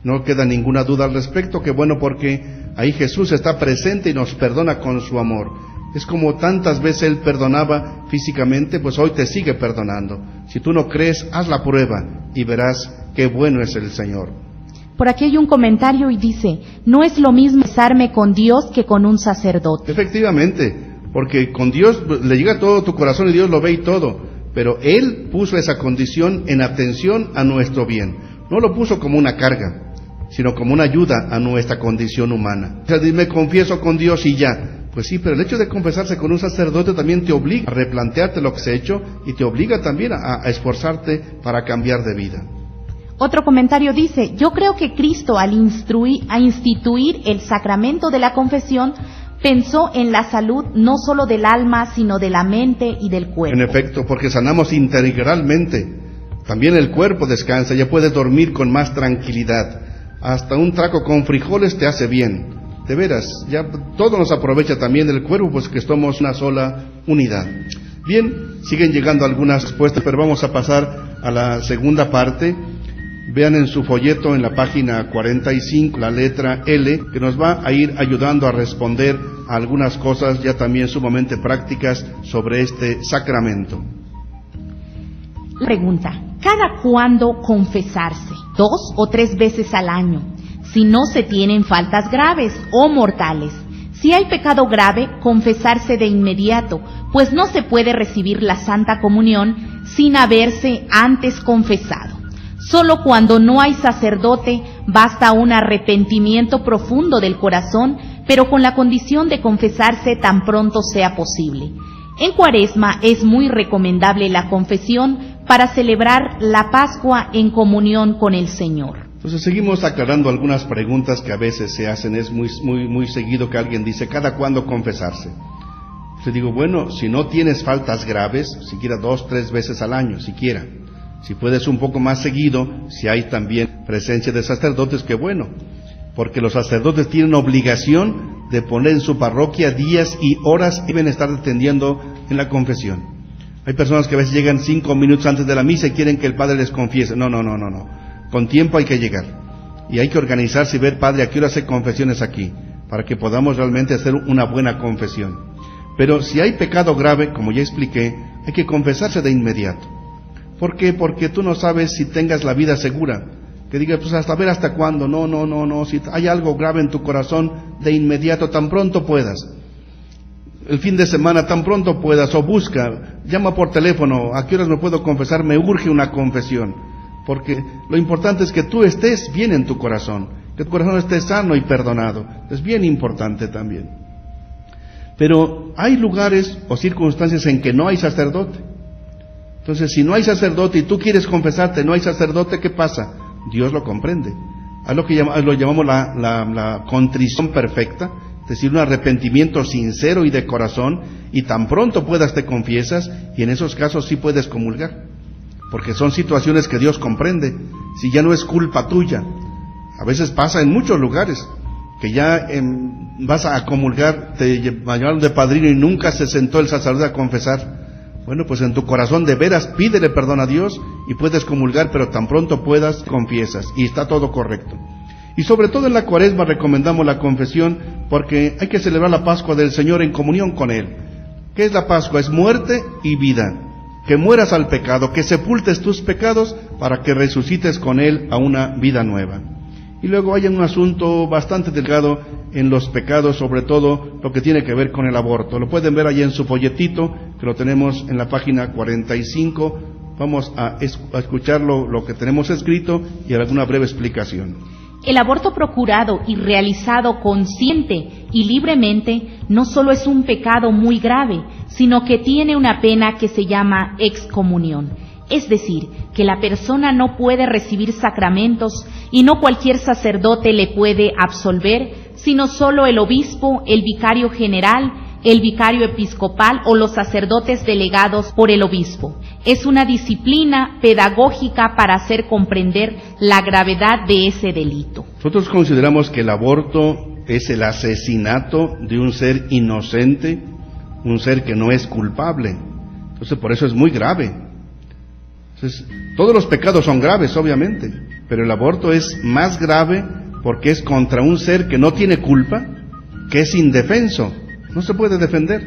No queda ninguna duda al respecto, que bueno, porque ahí Jesús está presente y nos perdona con su amor. Es como tantas veces Él perdonaba físicamente, pues hoy te sigue perdonando. Si tú no crees, haz la prueba y verás qué bueno es el Señor. Por aquí hay un comentario y dice, no es lo mismo besarme con Dios que con un sacerdote. Efectivamente, porque con Dios le llega todo tu corazón y Dios lo ve y todo, pero Él puso esa condición en atención a nuestro bien. No lo puso como una carga, sino como una ayuda a nuestra condición humana. O sea, me confieso con Dios y ya. Pues sí, pero el hecho de confesarse con un sacerdote también te obliga a replantearte lo que se ha hecho y te obliga también a esforzarte para cambiar de vida. Otro comentario dice, yo creo que Cristo al instituir el sacramento de la confesión pensó en la salud no solo del alma, sino de la mente y del cuerpo. En efecto, porque sanamos integralmente. También el cuerpo descansa, ya puedes dormir con más tranquilidad. Hasta un trago con frijoles te hace bien. de veras, ya todo nos aprovecha también del cuerpo, pues que somos una sola unidad. Bien, siguen llegando algunas respuestas, pero vamos a pasar a la segunda parte. Vean en su folleto en la página 45 la letra L, que nos va a ir ayudando a responder a algunas cosas ya también sumamente prácticas sobre este sacramento. Pregunta: ¿cada cuándo confesarse? 2 o 3 veces al año, si no se tienen faltas graves o mortales. Si hay pecado grave, confesarse de inmediato, pues no se puede recibir la Santa Comunión sin haberse antes confesado. Solo cuando no hay sacerdote basta un arrepentimiento profundo del corazón, pero con la condición de confesarse tan pronto sea posible. En Cuaresma es muy recomendable la confesión para celebrar la Pascua en comunión con el Señor. Entonces seguimos aclarando algunas preguntas que a veces se hacen. Es muy seguido que alguien dice, ¿cada cuándo confesarse? Yo digo, bueno, si no tienes faltas graves, siquiera 2, 3 veces al año, siquiera. Si puedes un poco más seguido, si hay también presencia de sacerdotes, que bueno, porque los sacerdotes tienen obligación de poner en su parroquia días y horas que deben estar atendiendo en la confesión. Hay personas que a veces llegan 5 minutos antes de la misa y quieren que el padre les confiese. No. Con tiempo hay que llegar. Y hay que organizarse y ver, padre, a qué hora hace confesiones aquí, para que podamos realmente hacer una buena confesión. Pero si hay pecado grave, como ya expliqué, hay que confesarse de inmediato. ¿Por qué? Porque tú no sabes si tengas la vida segura. Que digas, pues hasta ver hasta cuándo. No. Si hay algo grave en tu corazón, de inmediato, tan pronto puedas. El fin de semana, tan pronto puedas, o busca, llama por teléfono, ¿a qué horas me puedo confesar? Me urge una confesión. Porque lo importante es que tú estés bien en tu corazón, que tu corazón esté sano y perdonado. Es bien importante también. Pero hay lugares o circunstancias en que no hay sacerdote. Entonces, si no hay sacerdote y tú quieres confesarte, no hay sacerdote, ¿qué pasa? Dios lo comprende. Es lo que lo llamamos la contrición perfecta, es decir, un arrepentimiento sincero y de corazón, y tan pronto puedas te confiesas, y en esos casos sí puedes comulgar, porque son situaciones que Dios comprende, si ya no es culpa tuya. A veces pasa en muchos lugares, que ya vas a comulgar, te llamaron de padrino y nunca se sentó el sacerdote a confesar. Bueno, pues en tu corazón de veras pídele perdón a Dios y puedes comulgar, pero tan pronto puedas, confiesas, y está todo correcto. Y sobre todo en la Cuaresma recomendamos la confesión, porque hay que celebrar la Pascua del Señor en comunión con Él. ¿Qué es la Pascua? Es muerte y vida. Que mueras al pecado, que sepultes tus pecados para que resucites con Él a una vida nueva. Y luego hay un asunto bastante delgado en los pecados, sobre todo lo que tiene que ver con el aborto. Lo pueden ver allí en su folletito, que lo tenemos en la página 45. Vamos a escuchar lo que tenemos escrito y alguna breve explicación. El aborto procurado y realizado consciente y libremente no solo es un pecado muy grave, sino que tiene una pena que se llama excomunión. Es decir, que la persona no puede recibir sacramentos y no cualquier sacerdote le puede absolver, sino solo el obispo, el vicario general, el vicario episcopal o los sacerdotes delegados por el obispo. Es una disciplina pedagógica para hacer comprender la gravedad de ese delito. Nosotros consideramos que el aborto es el asesinato de un ser inocente, un ser que no es culpable. Entonces por eso es muy grave. Entonces, todos los pecados son graves, obviamente, pero el aborto es más grave porque es contra un ser que no tiene culpa, que es indefenso, no se puede defender.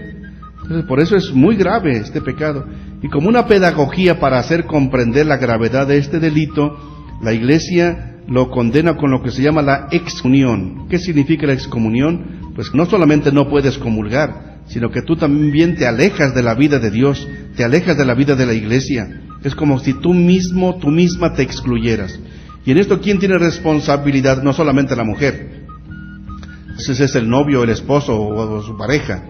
Entonces, por eso es muy grave este pecado. Y como una pedagogía para hacer comprender la gravedad de este delito, la Iglesia lo condena con lo que se llama la excomunión. ¿Qué significa la excomunión? Pues no solamente no puedes comulgar, sino que tú también te alejas de la vida de Dios, te alejas de la vida de la Iglesia. Es como si tú misma te excluyeras. Y en esto, ¿quién tiene responsabilidad? No solamente la mujer. Entonces es el novio, el esposo o su pareja.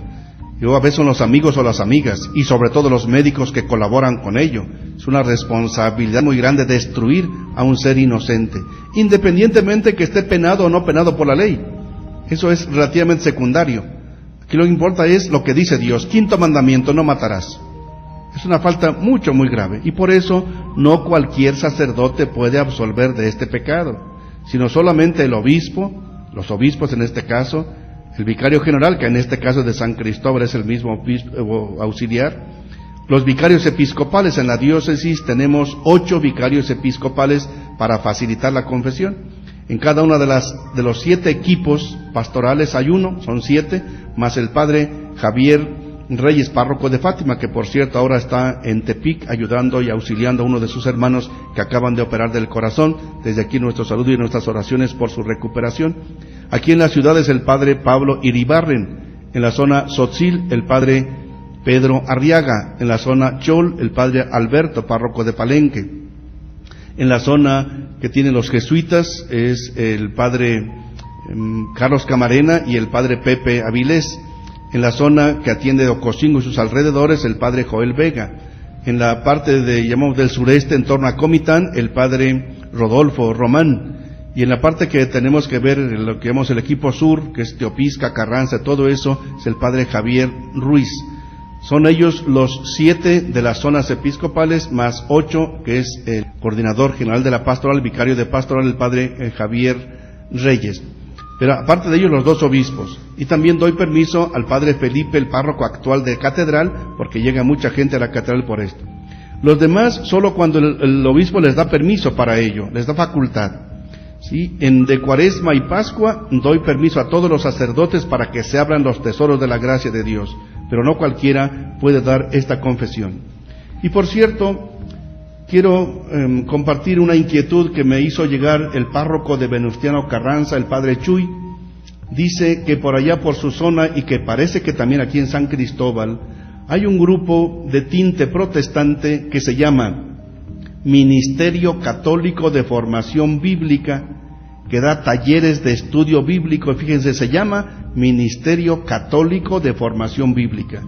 Y a veces son los amigos o las amigas. Y sobre todo los médicos que colaboran con ello. Es una responsabilidad muy grande destruir a un ser inocente, independientemente que esté penado o no penado por la ley. Eso es relativamente secundario. Aquí lo que importa es lo que dice Dios. 5º mandamiento, no matarás. Es una falta muy grave, y por eso no cualquier sacerdote puede absolver de este pecado, sino solamente el obispo, los obispos en este caso, el vicario general, que en este caso de San Cristóbal es el mismo obispo auxiliar, los vicarios episcopales. En la diócesis tenemos 8 vicarios episcopales para facilitar la confesión. En cada uno de los 7 equipos pastorales hay uno, son 7, más el padre Javier Reyes, párroco de Fátima, que por cierto ahora está en Tepic ayudando y auxiliando a uno de sus hermanos que acaban de operar del corazón. Desde aquí nuestro saludo y nuestras oraciones por su recuperación. Aquí en la ciudad es el padre Pablo Iribarren, en la zona Tzotzil el padre Pedro Arriaga, en la zona Chol el padre Alberto, párroco de Palenque. En la zona que tienen los jesuitas es el padre Carlos Camarena y el padre Pepe Avilés. En la zona que atiende Ocosingo y sus alrededores, el padre Joel Vega. En la parte llamamos del sureste, en torno a Comitán, el padre Rodolfo Román. Y en la parte que tenemos que ver, lo que llamamos el equipo sur, que es Teopisca, Carranza, todo eso, es el padre Javier Ruiz. Son ellos los 7 de las zonas episcopales, más 8, que es el coordinador general de la pastoral, vicario de pastoral, el padre Javier Reyes. Pero aparte de ellos, los 2 obispos. Y también doy permiso al padre Felipe, el párroco actual de catedral, porque llega mucha gente a la catedral por esto. Los demás, solo cuando el obispo les da permiso para ello, les da facultad. ¿Sí? De Cuaresma y Pascua doy permiso a todos los sacerdotes para que se abran los tesoros de la gracia de Dios, pero no cualquiera puede dar esta confesión. Y por cierto, quiero compartir una inquietud que me hizo llegar el párroco de Venustiano Carranza, el padre Chuy. Dice que por allá por su zona, y que parece que también aquí en San Cristóbal, hay un grupo de tinte protestante que se llama Ministerio Católico de Formación Bíblica, que da talleres de estudio bíblico. Fíjense, se llama Ministerio Católico de Formación Bíblica.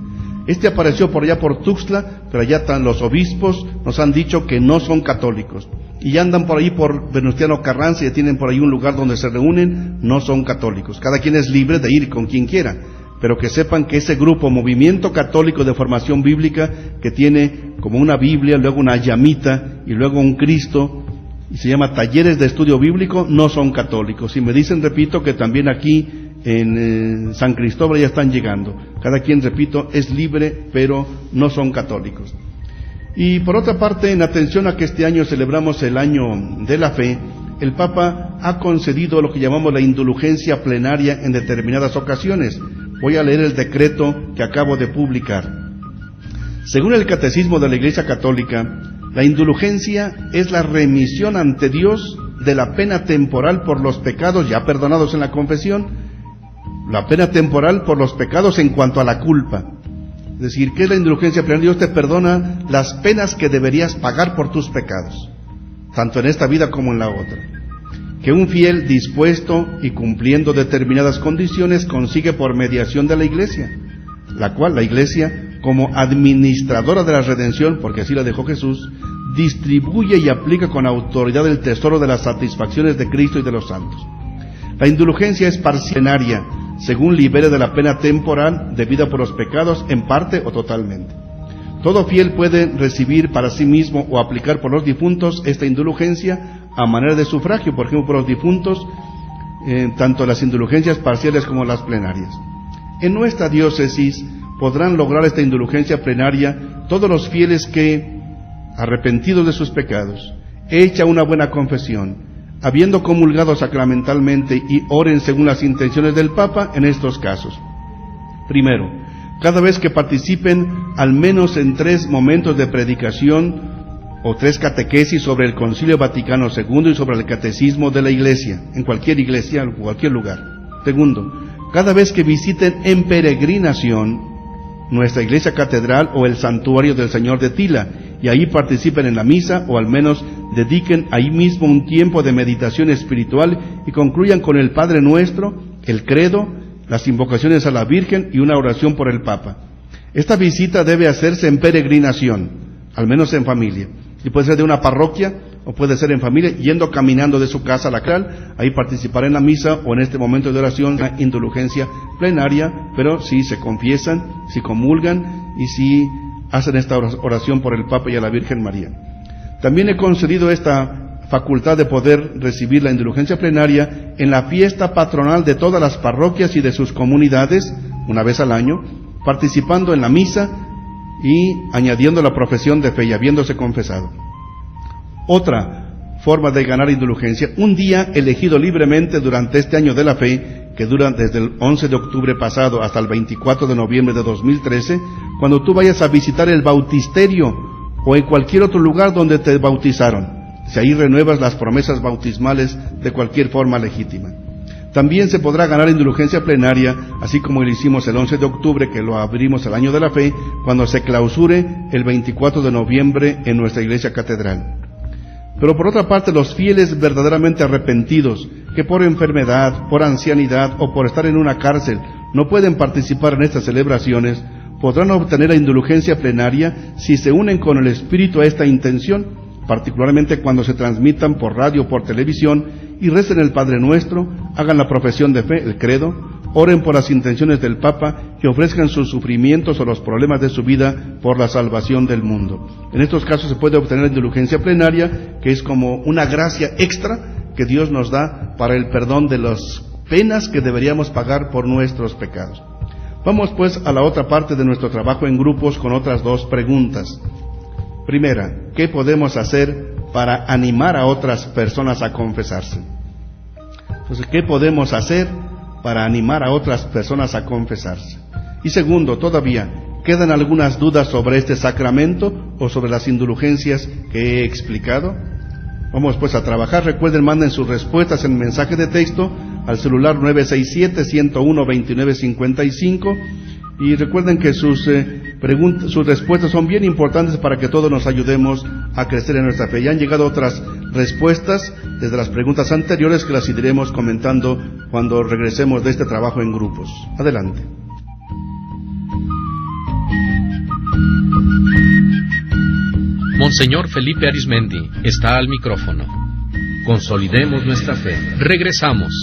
Este apareció por allá por Tuxtla, pero allá están los obispos, nos han dicho que no son católicos. Y ya andan por ahí por Venustiano Carranza, y tienen por ahí un lugar donde se reúnen, no son católicos. Cada quien es libre de ir con quien quiera, pero que sepan que ese grupo, Movimiento Católico de Formación Bíblica, que tiene como una Biblia, luego una llamita y luego un Cristo, y se llama Talleres de Estudio Bíblico, no son católicos. Y me dicen, repito, que también aquí en San Cristóbal ya están llegando. Cada quien, repito, es libre, pero no son católicos. Y por otra parte, en atención a que este año celebramos el año de la fe, el Papa ha concedido lo que llamamos la indulgencia plenaria en determinadas ocasiones. Voy a leer el decreto que acabo de publicar. Según el Catecismo de la Iglesia Católica, la indulgencia es la remisión ante Dios de la pena temporal por los pecados ya perdonados en la confesión, la pena temporal por los pecados en cuanto a la culpa. Es decir, ¿qué es la indulgencia plenaria? Dios te perdona las penas que deberías pagar por tus pecados, tanto en esta vida como en la otra. Que un fiel dispuesto y cumpliendo determinadas condiciones consigue por mediación de la Iglesia, la cual la Iglesia, como administradora de la redención, porque así la dejó Jesús, distribuye y aplica con autoridad el tesoro de las satisfacciones de Cristo y de los santos. La indulgencia es parcialaria, según libere de la pena temporal debida por los pecados, en parte o totalmente. Todo fiel puede recibir para sí mismo o aplicar por los difuntos esta indulgencia a manera de sufragio, por ejemplo, por los difuntos, tanto las indulgencias parciales como las plenarias. En nuestra diócesis podrán lograr esta indulgencia plenaria todos los fieles que, arrepentidos de sus pecados, hecha una buena confesión, habiendo comulgado sacramentalmente y oren según las intenciones del Papa en estos casos. Primero, cada vez que participen al menos en 3 momentos de predicación o 3 catequesis sobre el Concilio Vaticano II y sobre el Catecismo de la Iglesia, en cualquier iglesia o cualquier lugar. Segundo, cada vez que visiten en peregrinación nuestra iglesia catedral o el santuario del Señor de Tila, y ahí participen en la misa, o al menos dediquen ahí mismo un tiempo de meditación espiritual y concluyan con el Padre Nuestro, el credo, las invocaciones a la Virgen y una oración por el Papa. Esta visita debe hacerse en peregrinación, al menos en familia, y puede ser de una parroquia o puede ser en familia, yendo caminando de su casa a la catedral, ahí participar en la misa o en este momento de oración, una indulgencia plenaria, pero si se confiesan, si comulgan y si hacen esta oración por el Papa y a la Virgen María. También he concedido esta facultad de poder recibir la indulgencia plenaria en la fiesta patronal de todas las parroquias y de sus comunidades, una vez al año, participando en la misa y añadiendo la profesión de fe y habiéndose confesado. Otra forma de ganar indulgencia, un día elegido libremente durante este año de la fe, que dura desde el 11 de octubre pasado hasta el 24 de noviembre de 2013, cuando tú vayas a visitar el bautisterio o en cualquier otro lugar donde te bautizaron. Si ahí renuevas las promesas bautismales de cualquier forma legítima. También se podrá ganar indulgencia plenaria, así como lo hicimos el 11 de octubre, que lo abrimos el año de la fe, cuando se clausure el 24 de noviembre en nuestra iglesia catedral. Pero por otra parte, los fieles verdaderamente arrepentidos, que por enfermedad, por ancianidad o por estar en una cárcel no pueden participar en estas celebraciones, podrán obtener la indulgencia plenaria si se unen con el Espíritu a esta intención, particularmente cuando se transmitan por radio o por televisión, y recen el Padre Nuestro, hagan la profesión de fe, el credo, oren por las intenciones del Papa y ofrezcan sus sufrimientos o los problemas de su vida por la salvación del mundo. En estos casos se puede obtener indulgencia plenaria, que es como una gracia extra que Dios nos da para el perdón de las penas que deberíamos pagar por nuestros pecados. Vamos pues a la otra parte de nuestro trabajo en grupos con otras dos preguntas. Primera, ¿qué podemos hacer para animar a otras personas a confesarse? Entonces, ¿qué podemos hacer para animar a otras personas a confesarse? Y segundo, todavía, ¿quedan algunas dudas sobre este sacramento o sobre las indulgencias que he explicado? Vamos pues a trabajar. Recuerden, manden sus respuestas en mensaje de texto al celular 967-101-2955 y recuerden que sus respuestas son bien importantes para que todos nos ayudemos a crecer en nuestra fe. Ya han llegado otras respuestas desde las preguntas anteriores que las iremos comentando cuando regresemos de este trabajo en grupos. Adelante. Monseñor Felipe Arizmendi está al micrófono. Consolidemos nuestra fe. Regresamos.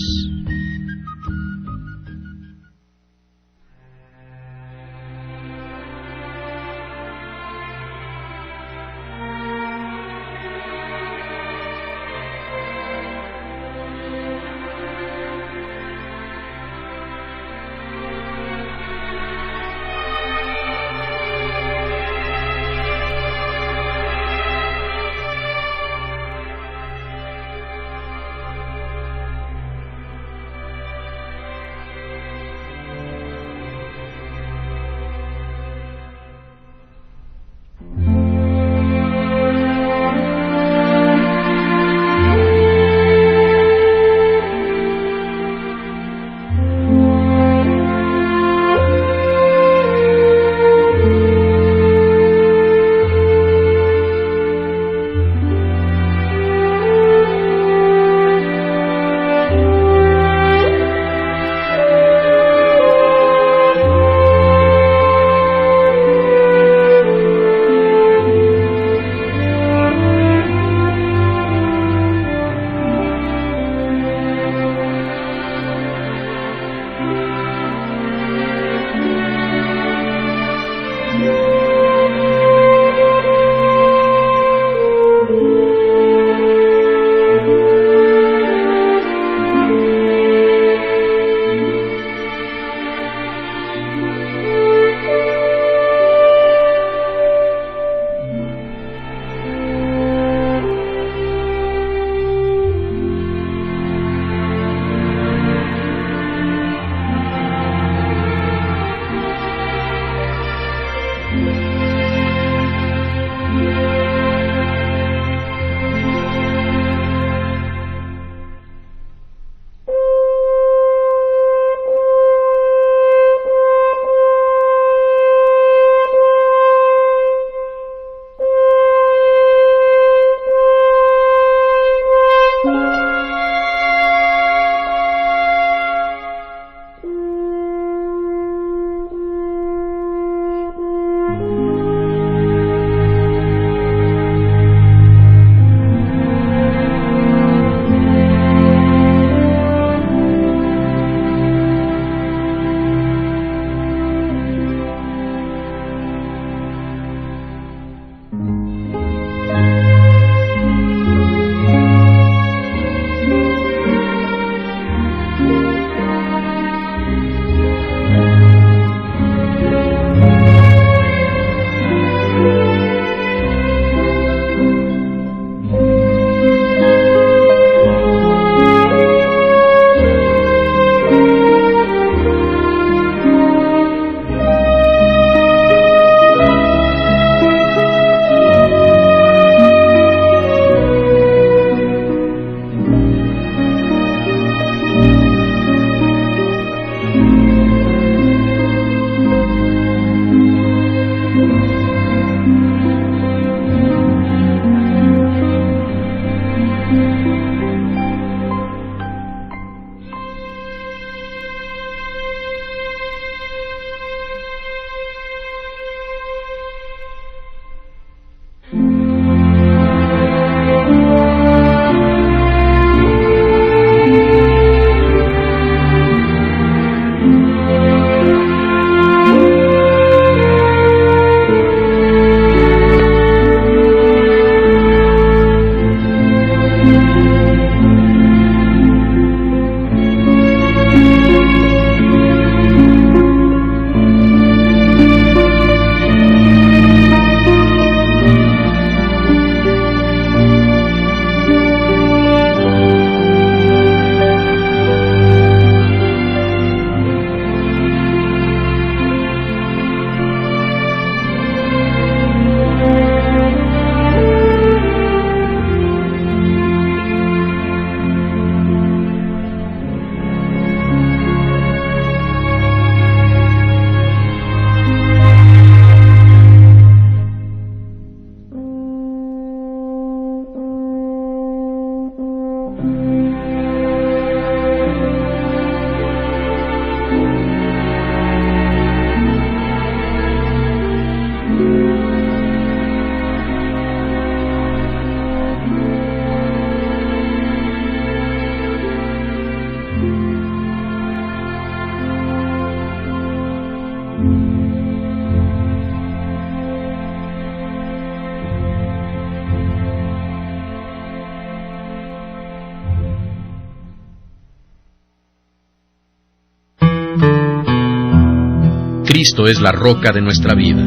Cristo es la roca de nuestra vida.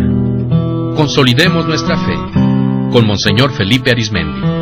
Consolidemos nuestra fe con Monseñor Felipe Arizmendi.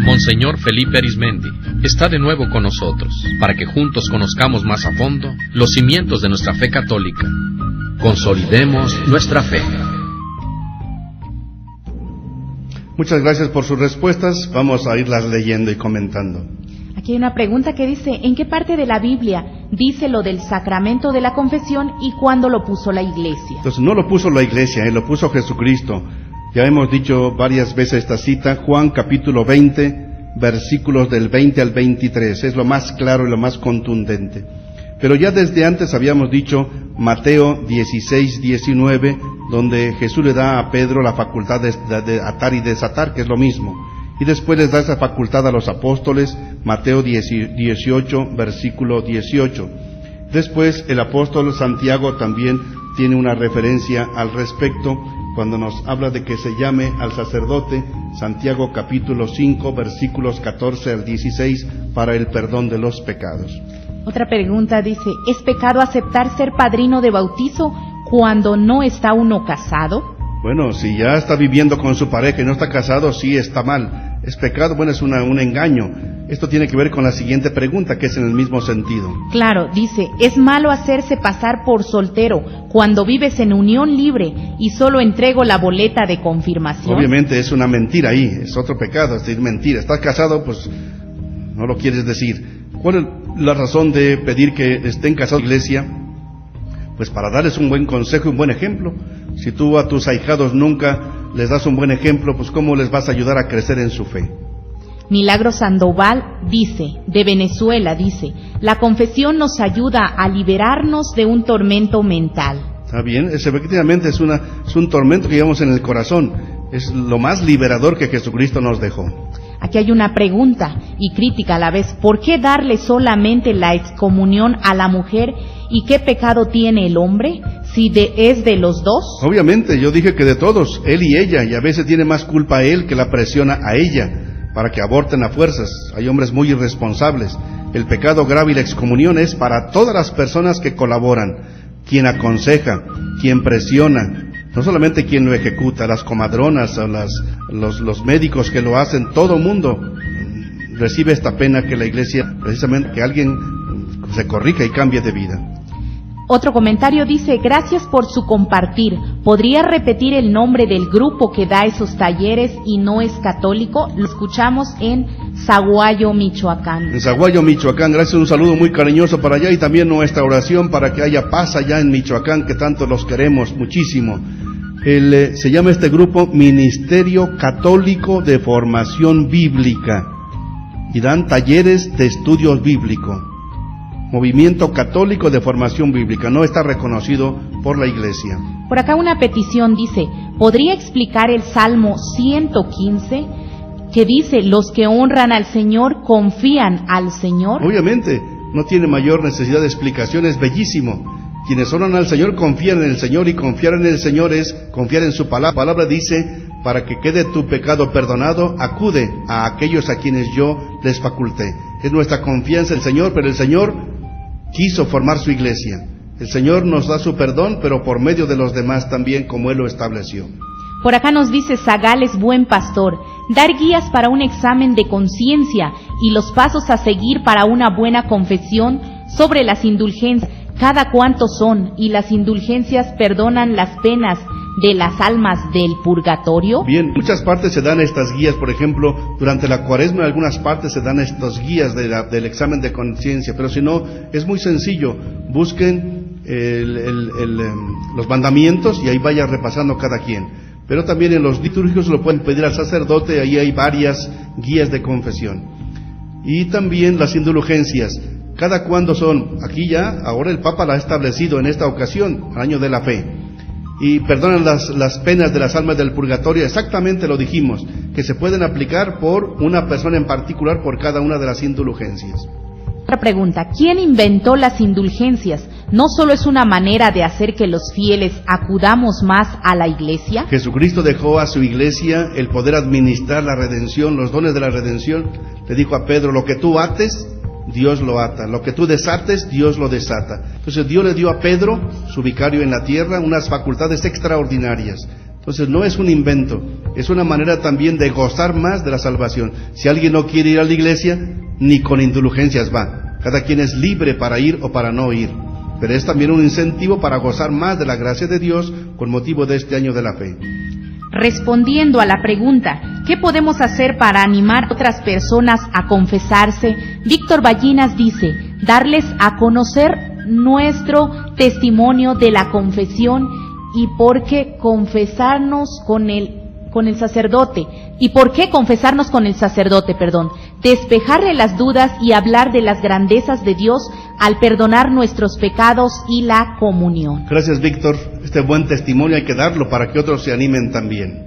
Monseñor Felipe Arizmendi está de nuevo con nosotros para que juntos conozcamos más a fondo los cimientos de nuestra fe católica. Consolidemos nuestra fe. Muchas gracias por sus respuestas. Vamos a irlas leyendo y comentando. Aquí hay una pregunta que dice, ¿en qué parte de la Biblia dice lo del sacramento de la confesión y cuándo lo puso la Iglesia? Entonces no lo puso la Iglesia, lo puso Jesucristo. Ya hemos dicho varias veces esta cita, Juan capítulo 20, versículos del 20 al 23, es lo más claro y lo más contundente. Pero ya desde antes habíamos dicho Mateo 16, 19, donde Jesús le da a Pedro la facultad de atar y desatar, que es lo mismo. Y después les da esa facultad a los apóstoles, Mateo 18, versículo 18. Después el apóstol Santiago también tiene una referencia al respecto, cuando nos habla de que se llame al sacerdote, Santiago capítulo 5, versículos 14 al 16, para el perdón de los pecados. Otra pregunta dice, ¿es pecado aceptar ser padrino de bautizo cuando no está uno casado? Bueno, si ya está viviendo con su pareja y no está casado, sí está mal. Es pecado, bueno, es un engaño. Esto tiene que ver con la siguiente pregunta, que es en el mismo sentido. Claro, dice, ¿es malo hacerse pasar por soltero cuando vives en unión libre y solo entrego la boleta de confirmación? Obviamente es una mentira ahí, es otro pecado, es decir, mentira. Estás casado, pues no lo quieres decir. ¿Cuál es la razón de pedir que estén casados en la iglesia? Pues para darles un buen consejo y un buen ejemplo. Si tú a tus ahijados nunca les das un buen ejemplo, pues ¿cómo les vas a ayudar a crecer en su fe? Milagro Sandoval dice, de Venezuela dice, la confesión nos ayuda a liberarnos de un tormento mental. Está bien, efectivamente es un tormento que llevamos en el corazón, es lo más liberador que Jesucristo nos dejó. Aquí hay una pregunta y crítica a la vez, ¿por qué darle solamente la excomunión a la mujer y qué pecado tiene el hombre si es de los dos? Obviamente, yo dije que de todos, él y ella, y a veces tiene más culpa él que la presiona a ella para que aborten a fuerzas. Hay hombres muy irresponsables. El pecado grave y la excomunión es para todas las personas que colaboran, quien aconseja, quien presiona, no solamente quien lo ejecuta, las comadronas o los médicos que lo hacen, todo mundo recibe esta pena que la iglesia, precisamente que alguien se corrija y cambie de vida. Otro comentario dice, gracias por su compartir. ¿Podría repetir el nombre del grupo que da esos talleres y no es católico? Lo escuchamos en Zaguayo, Michoacán. En Zaguayo, Michoacán, gracias, un saludo muy cariñoso para allá y también nuestra oración para que haya paz allá en Michoacán, que tanto los queremos muchísimo. Se llama este grupo Ministerio Católico de Formación Bíblica y dan talleres de estudios bíblicos. Movimiento Católico de Formación Bíblica, no está reconocido por la Iglesia. Por acá una petición dice, ¿podría explicar el Salmo 115 que dice, los que honran al Señor confían al Señor? Obviamente, no tiene mayor necesidad de explicación, es bellísimo. Quienes honran al Señor confían en el Señor, y confiar en el Señor es confiar en su palabra. La palabra dice, para que quede tu pecado perdonado, acude a aquellos a quienes yo les faculté. Es nuestra confianza en el Señor, pero el Señor quiso formar su iglesia. El Señor nos da su perdón, pero por medio de los demás también, como Él lo estableció. Por acá nos dice Zagales Buen Pastor, dar guías para un examen de conciencia y los pasos a seguir para una buena confesión sobre las indulgencias. ¿Cada cuánto son? ¿Y las indulgencias perdonan las penas de las almas del purgatorio? Bien, en muchas partes se dan estas guías, por ejemplo, durante la Cuaresma en algunas partes se dan estos guías del examen de conciencia, pero si no, es muy sencillo, busquen los mandamientos y ahí vaya repasando cada quien. Pero también en los litúrgicos lo pueden pedir al sacerdote, ahí hay varias guías de confesión. Y también las indulgencias, ¿cada cuándo son? Aquí ya, ahora el Papa la ha establecido en esta ocasión, el año de la fe. Y perdonan las penas de las almas del purgatorio, exactamente lo dijimos, que se pueden aplicar por una persona en particular por cada una de las indulgencias. Otra pregunta, ¿quién inventó las indulgencias? ¿No solo es una manera de hacer que los fieles acudamos más a la iglesia? Jesucristo dejó a su iglesia el poder administrar la redención, los dones de la redención. Le dijo a Pedro, lo que tú ates, Dios lo ata, lo que tú desates, Dios lo desata. Entonces Dios le dio a Pedro, su vicario en la tierra, unas facultades extraordinarias. Entonces no es un invento, es una manera también de gozar más de la salvación. Si alguien no quiere ir a la iglesia, ni con indulgencias va. Cada quien es libre para ir o para no ir. Pero es también un incentivo para gozar más de la gracia de Dios con motivo de este año de la fe. Respondiendo a la pregunta, ¿qué podemos hacer para animar a otras personas a confesarse? Víctor Ballinas dice, darles a conocer nuestro testimonio de la confesión y por qué confesarnos con el sacerdote. ¿Y por qué confesarnos con el sacerdote, despejarle las dudas y hablar de las grandezas de Dios al perdonar nuestros pecados y la comunión? Gracias, Víctor. Este buen testimonio hay que darlo para que otros se animen también.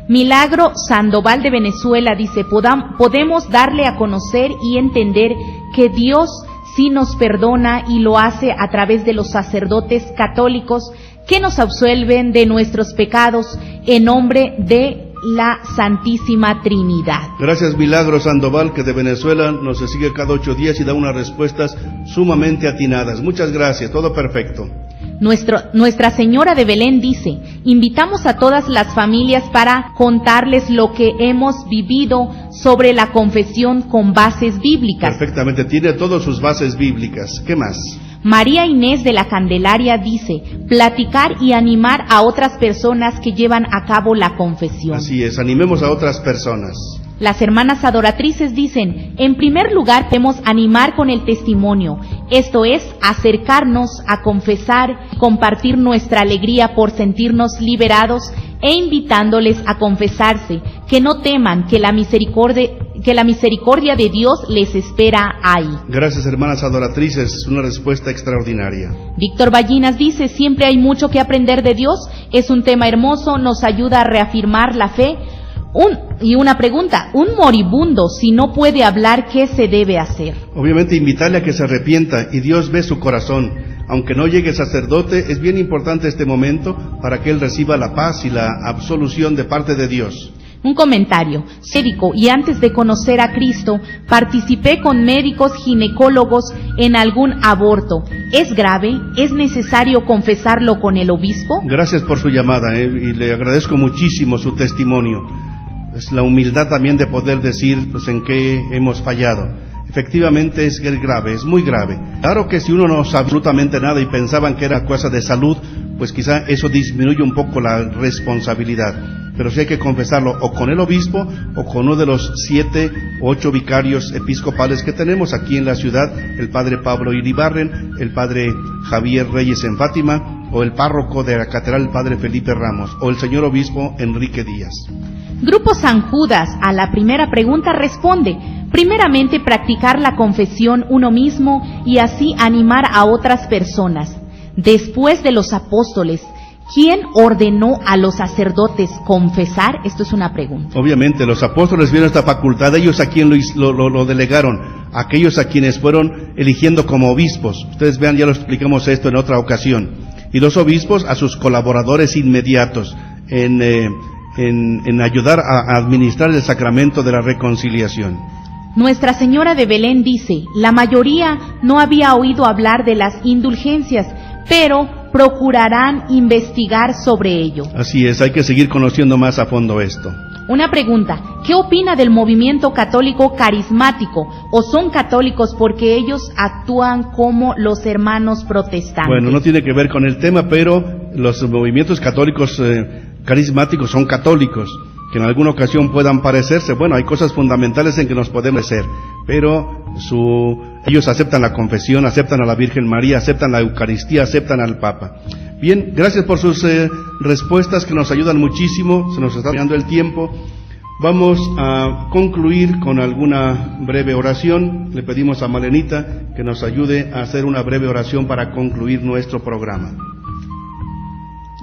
Milagro Sandoval de Venezuela dice, podemos darle a conocer y entender que Dios sí nos perdona y lo hace a través de los sacerdotes católicos que nos absuelven de nuestros pecados en nombre de la Santísima Trinidad. Gracias, Milagro Sandoval, que de Venezuela nos sigue cada 8 días y da unas respuestas sumamente atinadas. Muchas gracias, todo perfecto. Nuestra Señora de Belén dice, invitamos a todas las familias para contarles lo que hemos vivido sobre la confesión con bases bíblicas. Perfectamente, tiene todas sus bases bíblicas. ¿Qué más? María Inés de la Candelaria dice, platicar y animar a otras personas que llevan a cabo la confesión. Así es, animemos a otras personas. Las hermanas adoratrices dicen, en primer lugar podemos animar con el testimonio, esto es, acercarnos a confesar, compartir nuestra alegría por sentirnos liberados e invitándoles a confesarse, que no teman, que la misericordia de Dios les espera ahí. Gracias, hermanas adoratrices, es una respuesta extraordinaria. Víctor Ballinas dice, siempre hay mucho que aprender de Dios, es un tema hermoso, nos ayuda a reafirmar la fe. Y una pregunta, un moribundo, si no puede hablar, ¿qué se debe hacer? Obviamente invitarle a que se arrepienta y Dios ve su corazón. Aunque no llegue sacerdote, es bien importante este momento para que él reciba la paz y la absolución de parte de Dios. Un comentario, médico, y antes de conocer a Cristo, participé con médicos ginecólogos en algún aborto. ¿Es grave? ¿Es necesario confesarlo con el obispo? Gracias por su llamada, y le agradezco muchísimo su testimonio. Es la humildad también de poder decir pues en qué hemos fallado. Efectivamente es grave, es muy grave. Claro que si uno no sabe absolutamente nada y pensaban que era cosa de salud, pues quizá eso disminuye un poco la responsabilidad. Pero sí hay que confesarlo o con el obispo o con uno de los 7 u 8 vicarios episcopales que tenemos aquí en la ciudad, el padre Pablo Iribarren, el padre Javier Reyes en Fátima, o el párroco de la catedral, el padre Felipe Ramos, o el señor obispo Enrique Díaz. Grupo San Judas, a la primera pregunta responde, primeramente practicar la confesión uno mismo y así animar a otras personas. Después de los apóstoles, ¿quién ordenó a los sacerdotes confesar? Esto es una pregunta. Obviamente, los apóstoles vieron esta facultad, ellos a quien lo delegaron, aquellos a quienes fueron eligiendo como obispos. Ustedes vean, ya lo explicamos esto en otra ocasión. Y los obispos a sus colaboradores inmediatos en ayudar a administrar el sacramento de la reconciliación. Nuestra Señora de Belén dice, la mayoría no había oído hablar de las indulgencias, pero procurarán investigar sobre ello. Así es, hay que seguir conociendo más a fondo esto. Una pregunta, ¿qué opina del movimiento católico carismático? ¿O son católicos porque ellos actúan como los hermanos protestantes? Bueno, no tiene que ver con el tema, pero los movimientos católicos carismáticos son católicos, que en alguna ocasión puedan parecerse. Bueno, hay cosas fundamentales en que nos podemos ser, pero ellos aceptan la confesión, aceptan a la Virgen María, aceptan la Eucaristía, aceptan al Papa. Bien, gracias por sus respuestas que nos ayudan muchísimo, se nos está terminando el tiempo. Vamos a concluir con alguna breve oración. Le pedimos a Malenita que nos ayude a hacer una breve oración para concluir nuestro programa.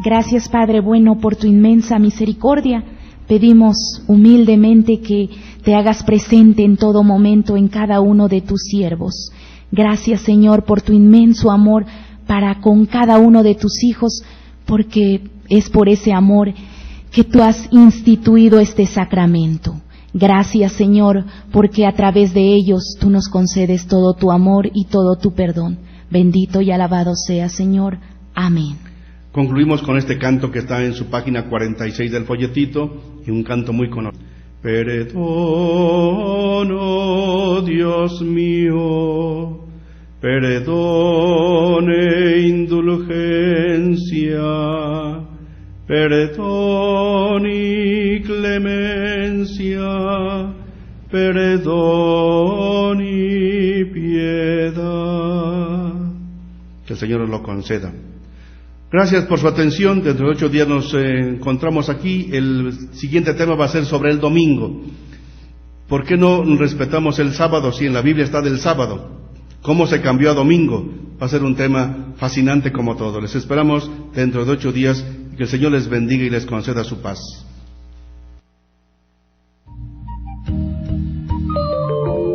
Gracias, Padre bueno, por tu inmensa misericordia. Pedimos humildemente que te hagas presente en todo momento en cada uno de tus siervos. Gracias, Señor, por tu inmenso amor para con cada uno de tus hijos, porque es por ese amor que tú has instituido este sacramento. Gracias, Señor, porque a través de ellos tú nos concedes todo tu amor y todo tu perdón. Bendito y alabado sea, Señor. Amén. Concluimos con este canto que está en su página 46 del folletito, y un canto muy conocido. Perdón, oh Dios mío, perdón e indulgencia, perdón y clemencia, perdón y piedad. Que el Señor nos lo conceda. Gracias por su atención. Dentro de 8 días nos encontramos aquí. El siguiente tema va a ser sobre el domingo. ¿Por qué no respetamos el sábado si en la Biblia está del sábado? ¿Cómo se cambió a domingo? Va a ser un tema fascinante como todo. Les esperamos dentro de 8 días y que el Señor les bendiga y les conceda su paz.